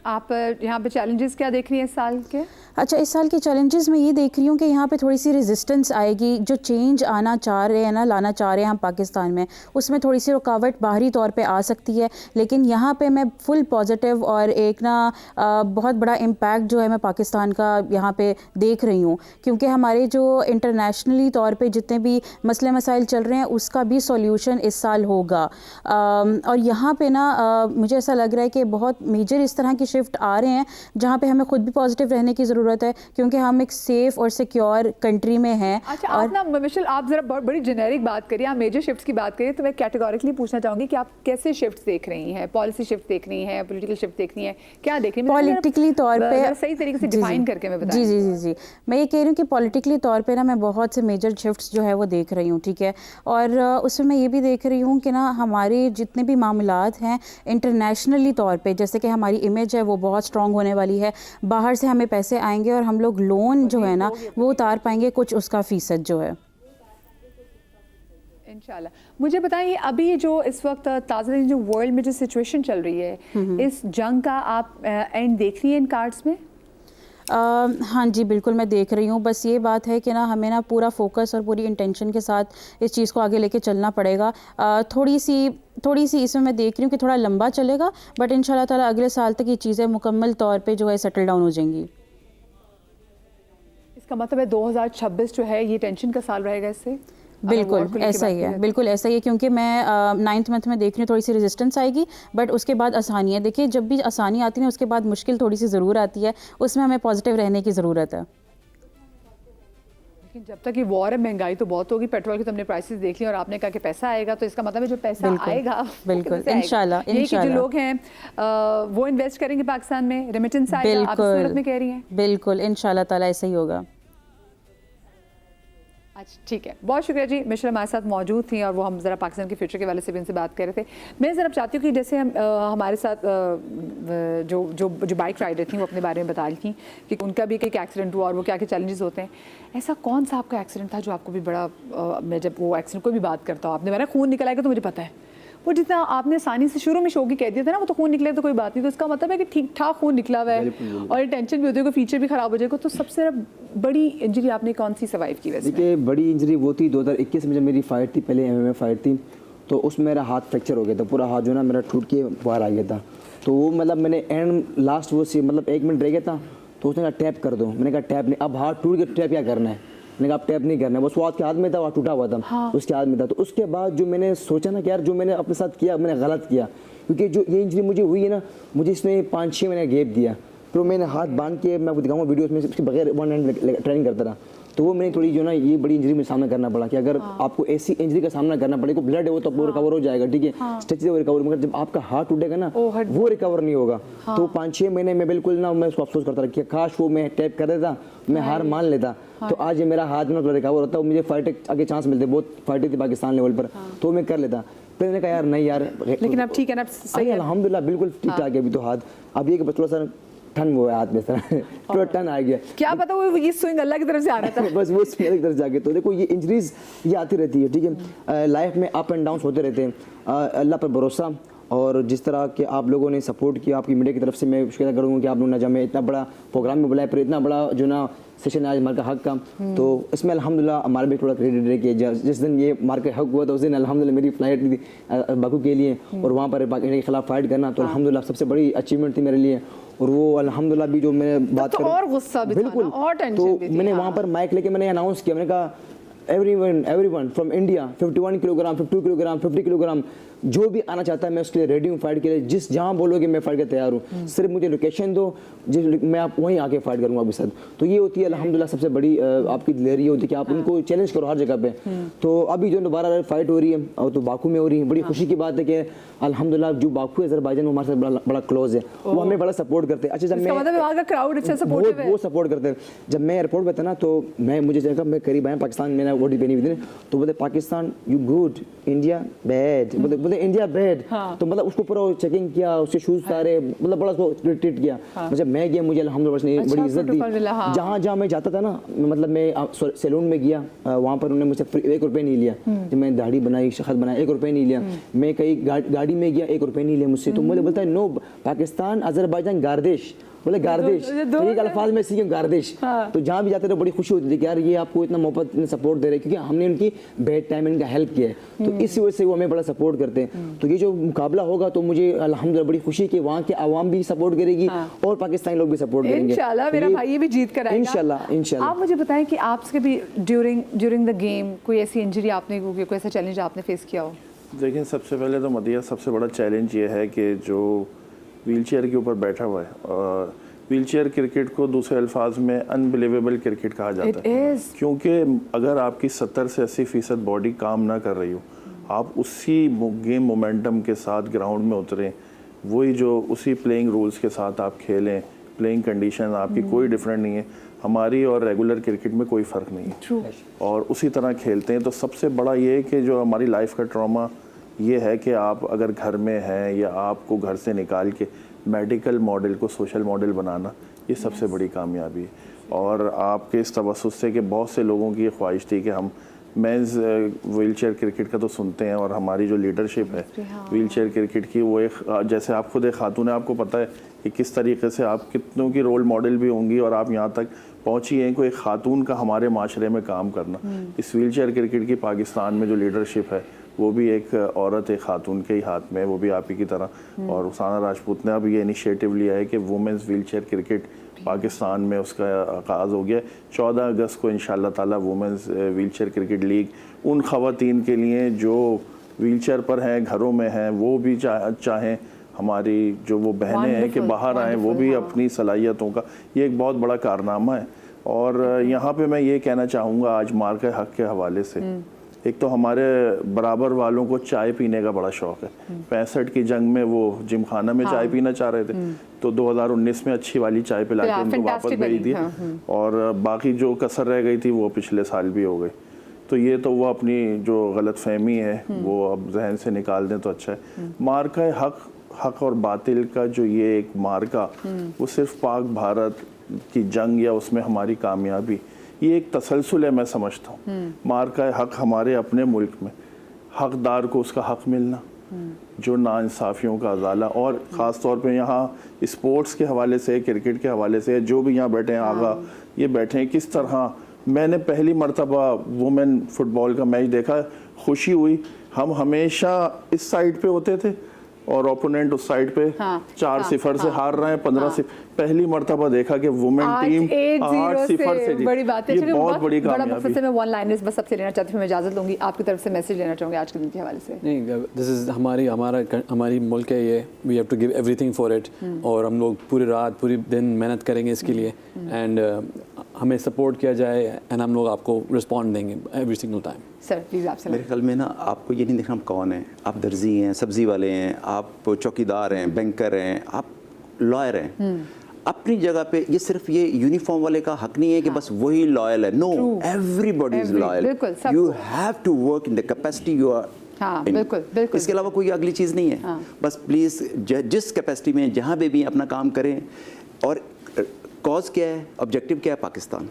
आप यहाँ पे चैलेंजेस क्या देख रही हैं इस साल के? अच्छा, इस साल के चैलेंजेस में ये देख रही हूँ कि यहाँ पे थोड़ी सी रेजिस्टेंस आएगी। जो चेंज आना चाह रहे हैं ना, लाना चाह रहे हैं हम पाकिस्तान में, उसमें थोड़ी सी रुकावट बाहरी तौर पे आ सकती है। लेकिन यहाँ पे मैं फुल पॉजिटिव और एक ना बहुत बड़ा इम्पैक्ट जो है मैं पाकिस्तान का यहाँ पे देख रही हूँ क्योंकि हमारे जो इंटरनेशनली तौर पर जितने भी मसले मसाइल चल रहे हैं उसका भी सोल्यूशन इस साल होगा। और यहाँ पर ना मुझे ऐसा लग रहा है कि बहुत मेजर इस तरह की शिफ्ट आ रहे हैं जहाँ पे हमें खुद भी पॉजिटिव रहने की ज़रूरत है क्योंकि हम एक सेफ और सिक्योर कंट्री में हैं। अच्छा, और आप ना मिशेल, आप जरा बड़ी जेनेरिक बात करिए, आप मेजर शिफ्ट्स की बात करिए तो मैं कैटेगोरिकली पूछना चाहूँगी कि आप कैसे शिफ्ट्स देख रही हैं? पॉलिसी शिफ्ट देख रही हैं, पॉलिटिकल शिफ्ट देख रही हैं, क्या देख रही हैं? पॉलिटिकली तौर पे सही तरीके से डिफाइन करके मैं बताएं। जी, मैं ये कह रही हूँ कि पॉलिटिकली तौर पे ना मैं बहुत से मेजर शिफ्ट्स जो है वो देख रही हूँ। ठीक है, और उसमें मैं ये भी देख रही हूँ कि ना हमारे जितने भी मामलात हैं इंटरनेशनली तौर पे, जैसे कि हमारी इमेज है वो बहुत स्ट्रॉन्ग होने वाली है। बाहर से हमें पैसे आएंगे और हम लोग लोन जो है ना वो उतार पाएंगे कुछ उसका फीसद जो है इंशाल्लाह। मुझे बताइए, अभी जो इस वक्त ताज़ा जो वर्ल्ड में जो सिचुएशन चल रही है, इस जंग का आप एंड देख रही हैं इन कार्ड्स में? हाँ जी, बिल्कुल मैं देख रही हूँ। बस ये बात है कि ना हमें ना पूरा फोकस और पूरी इंटेंशन के साथ इस चीज़ को आगे लेके चलना पड़ेगा। थोड़ी सी इसमें मैं देख रही हूँ कि थोड़ा लंबा चलेगा बट इंशाल्लाह ताला अगले साल तक ये चीज़ें मुकम्मल तौर पे जो है सेटल डाउन हो जाएंगी। इसका मतलब है 2026 जो है ये टेंशन का साल रहेगा इससे? बिल्कुल ऐसा ही है, बिल्कुल ऐसा ही है क्योंकि मैं 9th मंथ में देख रही हूँ थोड़ी सी रेजिस्टेंस आएगी बट उसके बाद आसानी है। देखिए, जब भी आसानी आती है उसके बाद मुश्किल थोड़ी सी ज़रूर आती है, उसमें हमें पॉजिटिव रहने की ज़रूरत है। लेकिन जब तक ये वॉर है महंगाई तो बहुत होगी। पेट्रोल की तुमने प्राइसेस देख ली और आपने कहा कि पैसा आएगा, तो इसका मतलब है जो पैसा आएगा बिल्कुल इंशाल्लाह ये कि जो लोग हैं वो इन्वेस्ट करेंगे पाकिस्तान में, रेमिटेंस आएगा। आप इस सूरत में कह रही हैं? बिल्कुल इंशाल्लाह ताला ऐसा ही होगा। अच्छा, ठीक है, बहुत शुक्रिया जी। मिशेल हमारे साथ मौजूद थी और वो हम ज़रा पाकिस्तान के फ्यूचर के वाले से भी इनसे बात कर रहे थे। मैं ज़रा चाहती हूँ कि जैसे हम हमारे साथ जो बाइक राइडर थी वो अपने बारे में बता रही थी कि उनका भी एक एक्सीडेंट हुआ और वो क्या क्या चैलेंजेस होते हैं। ऐसा कौन सा आपका एक्सीडेंट था जो आपको भी बड़ा मैं जब वो एक्सीडेंट कोई भी बात करता हूँ, आपने मेरा खून निकल आएगा तो मुझे पता है, वो जितना आपने आसानी से शुरू में शो की कह दिया था ना वो तो खून निकले तो कोई बात नहीं, तो इसका मतलब है कि ठीक ठाक खून निकला हुआ है और टेंशन भी होती है, कोई फीचर भी खराब हो जाएगा। तो सबसे बड़ी इंजरी आपने कौन सी सर्वाइव की? वैसे देखिए, बड़ी इंजरी वो थी 2021 में जब मेरी फाइट थी, पहले MMA फाइट थी, तो उसमें मेरा हाथ फ्रैक्चर हो गया था, पूरा हाथ जो ना मेरा टूट के बाहर आ गया था। तो वो मतलब मैंने एंड लास्ट वो से मतलब 1 मिनट रह गया था तो उसने कहा टैप कर दो। मैंने कहा टैप नहीं, अब हाथ टूट के टैप क्या करना है? मैंने कहा आप टैप नहीं करना है, बस वो हाथ के हाथ में था, वहाँ टूटा हुआ था। हाँ। उसके हाथ में था। तो उसके बाद जो मैंने सोचा ना कि यार जो मैंने अपने साथ किया मैंने गलत किया, क्योंकि जो ये इंजरी मुझे हुई है ना, मुझे इसने 5-6 महीने गैप दिया। फिर मैंने हाथ बांध के मैं आपको दिखाऊंगा वीडियोस में, इसके बगैर 1 हैंड ट्रेनिंग करता रहा। तो वो मैंने थोड़ी जो ना ये बड़ी इंजरी में सामना करना पड़ा कि अगर आपको ऐसी इंजरी का सामना करना पड़े, को ब्लड है वो तो वो रिकवर हो जाएगा, ठीक है, स्टिच से वो रिकवर, मगर जब आपका हार्ट टूटेगा ना वो रिकवर नहीं होगा। तो 5-6 महीने में बिल्कुल ना मैं उसको अफसोस करता रहा कि काश वो मैं टैप कर देता, मैं हार मान लेता, तो आज ये मेरा हाथ में थोड़ा रिकवर होता, मुझे फाइट आगे चांस मिलते, बहुत फाइट थी पाकिस्तान लेवल पर, तो मैं कर लेता। फिर मैंने कहा यार नहीं यार, लेकिन अब ठीक है ना, सही है अल्हम्दुलिल्लाह बिल्कुल ठीक ठाक है अभी तो हाथ। अब ये कि बस थोड़ा सा ठन वो है हाथ में थोड़ा टन आ गया, क्या पता वो ये स्विंग अल्लाह की तरफ से आ रहा था। बस वो मेरी तरफ जाके। तो देखो ये इंजरीज ये आती रहती है, ठीक है, लाइफ में अप एंड डाउन होते रहते हैं। अल्लाह पर भरोसा, और जिस तरह के आप लोगों ने सपोर्ट किया आपकी मीडिया की तरफ से, मैं शुक्रिया करूँगा कि आप लोगों ने जब मैं इतना बड़ा प्रोग्राम में बुलाया, फिर इतना बड़ा जो ना सेशन आज मार्का हक का, तो इसमें अल्हम्दुलिल्लाह हमारा भी थोड़ा क्रेडिट है कि जिस दिन ये मार्का हक हुआ था उस दिन अल्हम्दुलिल्लाह मेरी फ्लाइट थी बाकू के लिए, और वहाँ पर इंडिया के खिलाफ फाइट करना, तो अल्हम्दुलिल्लाह सबसे बड़ी अचीवमेंट थी मेरे लिए। और वो अल्हम्दुलिल्लाह भी जो मैं बात करूँ और गुस्सा भी बिल्कुल, था और टेंशन तो भी थी, मैंने वहाँ पर माइक लेके मैंने अनाउंस किया, मैंने कहा everyone from India 51 kilogram, 52 kilogram, 50 kilogram, जो भी आना चाहता है मैं उसके लिए रेडी हूँ फाइट के लिए, जिस जहाँ बोलोगे मैं फाइट के तैयार हूँ, सिर्फ मुझे लोकेशन दो, जिस मैं आप वहीं आके फाइट करूँगा आपके साथ। तो ये होती है अल्हम्दुलिल्लाह सबसे बड़ी आपकी दिलेरी होती है कि आप उनको चैलेंज करो हर जगह पे। तो अभी जो दोबारा फाइट हो रही है और तो बाकू में हो रही है, बड़ी खुशी की बात है कि अल्हम्दुलिल्लाह जो बाकू है अज़रबैजान, वो हमारे साथ बड़ा क्लोज है, वो हमें बड़ा सपोर्ट करते हैं। अच्छा जब मैं वहाँ का क्राउड अच्छा सपोर्टिव है, वो सपोर्ट करते हैं। जब मैं एयरपोर्ट पे था ना, तो मैं मुझे जगह मैं करीब आया पाकिस्तान, मैंने वोटी पहनी हुई थी, तो बोले Pakistan you good, India bad, बोले इंडिया बैड। तो मतलब उसको पूरा चेकिंग किया, उसके शूज उतारे, मतलब बड़ा उसको ट्रीट किया। जब मैं गया मुझे अल्हम्दुलिल्लाह बड़ी इज्जत दी। जहाँ जहाँ मैं जाता था ना, मतलब मैं सैलून में गया, वहाँ पर उन्होंने मुझसे 1 रुपये नहीं लिया, जब मैं दाढ़ी बनाई, शखत बनाई, 1 रुपये नहीं लिया। मैं कहीं गाड़ी में गया, 1 रुपये नहीं लिया मुझसे। तो मुझे बोलता है नो पाकिस्तान अज़रबैजान गार्देश, बोले गार्देश, एक अल्फाज में सीखे गार्देश। तो जहाँ भी जाते थे बड़ी खुशी होती थी कि यार ये आपको इतना मोहब्बत सपोर्ट दे रहे हैं, क्योंकि हमने उनकी बैड टाइम में इनका हेल्प किया है, तो इसी वजह से वो हमें बड़ा सपोर्ट करते हैं। तो ये जो मुकाबला होगा तो मुझे अल्हम्दुलिल्लाह बड़ी खुशी कि वहाँ के आवाम भी सपोर्ट करेगी और पाकिस्तानी लोग भी सपोर्ट करेंगे इंशाल्लाह। मेरा भाई ये भी जीत कर आएगा इंशाल्लाह। आप मुझे बताएं कि आपसे भी ड्यूरिंग द गेम कोई ऐसी इंजरी आपने, कोई ऐसा चैलेंज आपने फेस किया हो? देखिए सबसे पहले तो मदिया सबसे बड़ा चैलेंज ये है कि जो व्हीलचेयर के ऊपर बैठा हुआ है, व्हीलचेयर क्रिकेट को दूसरे अल्फाज में अनबिलीवेबल क्रिकेट कहा जाता है, क्योंकि अगर आपकी 70 से 80% बॉडी काम ना कर रही हो, आप उसी गेम मोमेंटम के साथ ग्राउंड में उतरें, वही जो उसी प्लेइंग रूल्स के साथ आप खेलें, प्लेइंग कंडीशन आपकी कोई डिफरेंट नहीं है, हमारी और रेगुलर क्रिकेट में कोई फ़र्क नहीं है, और उसी तरह खेलते हैं। तो सबसे बड़ा ये है कि जो हमारी लाइफ का ट्रॉमा ये है कि आप अगर घर में हैं या आपको घर से निकाल के मेडिकल मॉडल को सोशल मॉडल बनाना, ये सबसे बड़ी कामयाबी है। और आपके इस तवज्जुह से कि बहुत से लोगों की ये ख्वाहिश थी कि हम मेंस व्हीलचेयर क्रिकेट का तो सुनते हैं, और हमारी जो लीडरशिप है व्हीलचेयर क्रिकेट की, वो एक जैसे आप खुद एक खातून है, आपको पता है कि किस तरीके से आप कितनों की रोल मॉडल भी होंगी और आप यहाँ तक पहुँची हैं कोई खातून का हमारे माशरे में काम करना। इस व्हीलचेयर क्रिकेट की पाकिस्तान में जो लीडरशिप है वो भी एक औरत, एक खातून के ही हाथ में, वो भी आप ही की तरह। और उसाना राजपूत ने अब ये इनिशिएटिव लिया है कि वुमेंस व्हीलचेयर क्रिकेट पाकिस्तान में उसका आगाज़ हो गया। 14 अगस्त को इंशाल्लाह ताला वुमेंस व्हीलचेयर क्रिकेट लीग उन ख़वातीन के लिए जो व्हीलचेयर पर हैं, घरों में हैं, वो भी चाहें हमारी जो वो बहनें हैं कि बाहर आएँ, वो भी अपनी सलाहियतों का, ये एक बहुत बड़ा कारनामा है। और यहाँ पे मैं ये कहना चाहूँगा आज मार्का हक के हवाले से, एक तो हमारे बराबर वालों को चाय पीने का बड़ा शौक है। 65 की जंग में वो जिम खाना में चाय पीना चाह रहे थे, तो 2019 में अच्छी वाली चाय पिला के उनको वापस भेज दिया, और बाकी जो कसर रह गई थी वो पिछले साल भी हो गई। तो ये तो वो अपनी जो गलत फहमी है वो अब जहन से निकाल दें तो अच्छा है। मार्का हक और बातिल का जो ये एक मार्का, वो सिर्फ पाक भारत की जंग या उसमें हमारी कामयाबी, ये एक तसलसल है, मैं समझता हूँ। मार्का हक हमारे अपने मुल्क में हकदार को उसका हक मिलना, जो नाइंसाफ़ियों का अजाला, और ख़ास तौर पे यहाँ स्पोर्ट्स के हवाले से, क्रिकेट के हवाले से, जो भी यहाँ बैठे हैं आगा, ये बैठे हैं किस तरह। मैंने पहली मरतबा वुमेन फुटबॉल का मैच देखा, खुशी हुई। हम हमेशा इस साइड पे होते थे और ओपोनेंट उस साइड पे 4-0 से हार रहे हैं, 15 से। पहली मर्तबा देखा कि वुमेन टीम 8-0 से जीती। बड़ी बात है, ये बहुत बड़ी कामयाबी है। मैं वन लाइनर्स बस सबसे लेना चाहती हूँ, मैं इजाजत लूंगी, आपकी तरफ से मैसेज लेना चाहूँगी आज के दिन के हवाले से। नहीं, दिस इज़ हमारी मुल्क है ये, we have to give everything for it, और हम लोग पूरी रात पूरी दिन मेहनत करेंगे इसके लिए। एंड हमें सपोर्ट किया जाए एंड हम लोग आपको रिस्पॉन्ड देंगे every single time. Sir please आपसे मेरे ख्याल में ना आपको ये नहीं देखना आप कौन हैं, आप दर्जी हैं, सब्जी वाले हैं, आप चौकीदार हैं, बैंकर हैं, आप लॉयर हैं। अपनी जगह पे ये सिर्फ ये यूनिफॉर्म वाले का हक नहीं है कि बस वही लॉयल है। No, everybody is loyal. You have to work in the capacity you are. हाँ बिल्कुल बिल्कुल। इसके अलावा कोई अगली चीज़ नहीं है। हाँ। बस प्लीज़ जिस कैपेसिटी में जहाँ पे भी अपना काम करें। और कॉज क्या है, ऑब्जेक्टिव क्या है? Pakistan.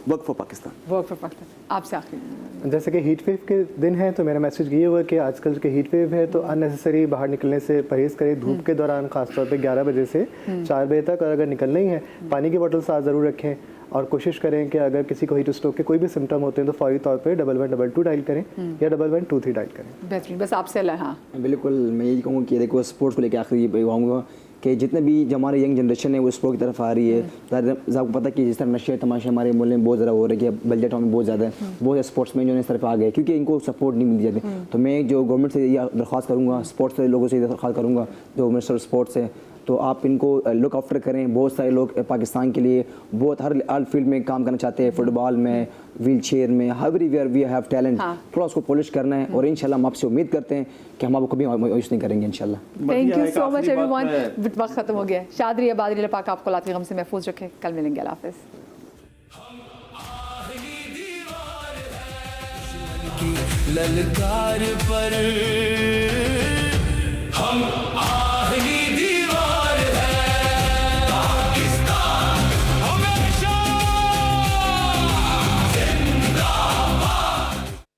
Work for Pakistan. Work for Pakistan. आपसे आखिरी, जैसे कि हीट वेव के दिन है तो मेरा मैसेज ये हुआ कि आजकल के हीट वेव है तो अननेसेसरी बाहर निकलने से परहेज़ करें। धूप के दौरान खासतौर पे 11 बजे से 4 बजे तक, और अगर निकलना ही है पानी की बोतल साथ ज़रूर रखें। और कोशिश करें कि अगर किसी को हीट स्ट्रोक के कोई भी सिम्टम होते हैं तो फौरी तौर पे 1122 डायल करें या 1123 डायल करें। बेहतरीन। बस आपसे अल्लाह। हाँ बिल्कुल, मैं यही कहूँगा कि देखो स्पोर्ट्स को लेकर आखिरी ये कहूँगा कि जितने भी जो हमारे यंग जनरेशन है वो स्पोर्ट की तरफ आ रही है। आपको पता है कि जिस तरह नशे तमाशे हमारे मुल्क में बहुत ज़्यादा हो रहे हैं, बल्जे टाउन में बहुत ज़्यादा है, बहुत से स्पोर्ट्समैन जो इस तरफ आ गए क्योंकि इनको सपोर्ट नहीं मिल जाती। तो मैं जो गवर्नमेंट से ये दरख्वास्त करूँगा, स्पोर्ट्स के लोगों से ये दरख्वास्त करूँगा जो मिनिस्टर स्पोर्ट्स है, तो आप इनको लुक आफ्टर करें। बहुत सारे लोग पाकिस्तान के लिए बहुत हर फील्ड में काम करना चाहते हैं, फुटबॉल में, व्हील चेयर में, एवरीवेयर वी हैव टैलेंट। थोड़ा उसको पॉलिश करना है और इंशाल्लाह हम आपसे उम्मीद करते हैं कि हम आपको कभी मायूस नहीं करेंगे इंशाल्लाह। Thank you so much everyone. वक्त खत्म हो गया है। शादरी आबादी अल्लाह पाक आपको लाती गम से महफूज रखे। कल मिलेंगे। अल्लाह हाफ़िज़। ललकार पर हम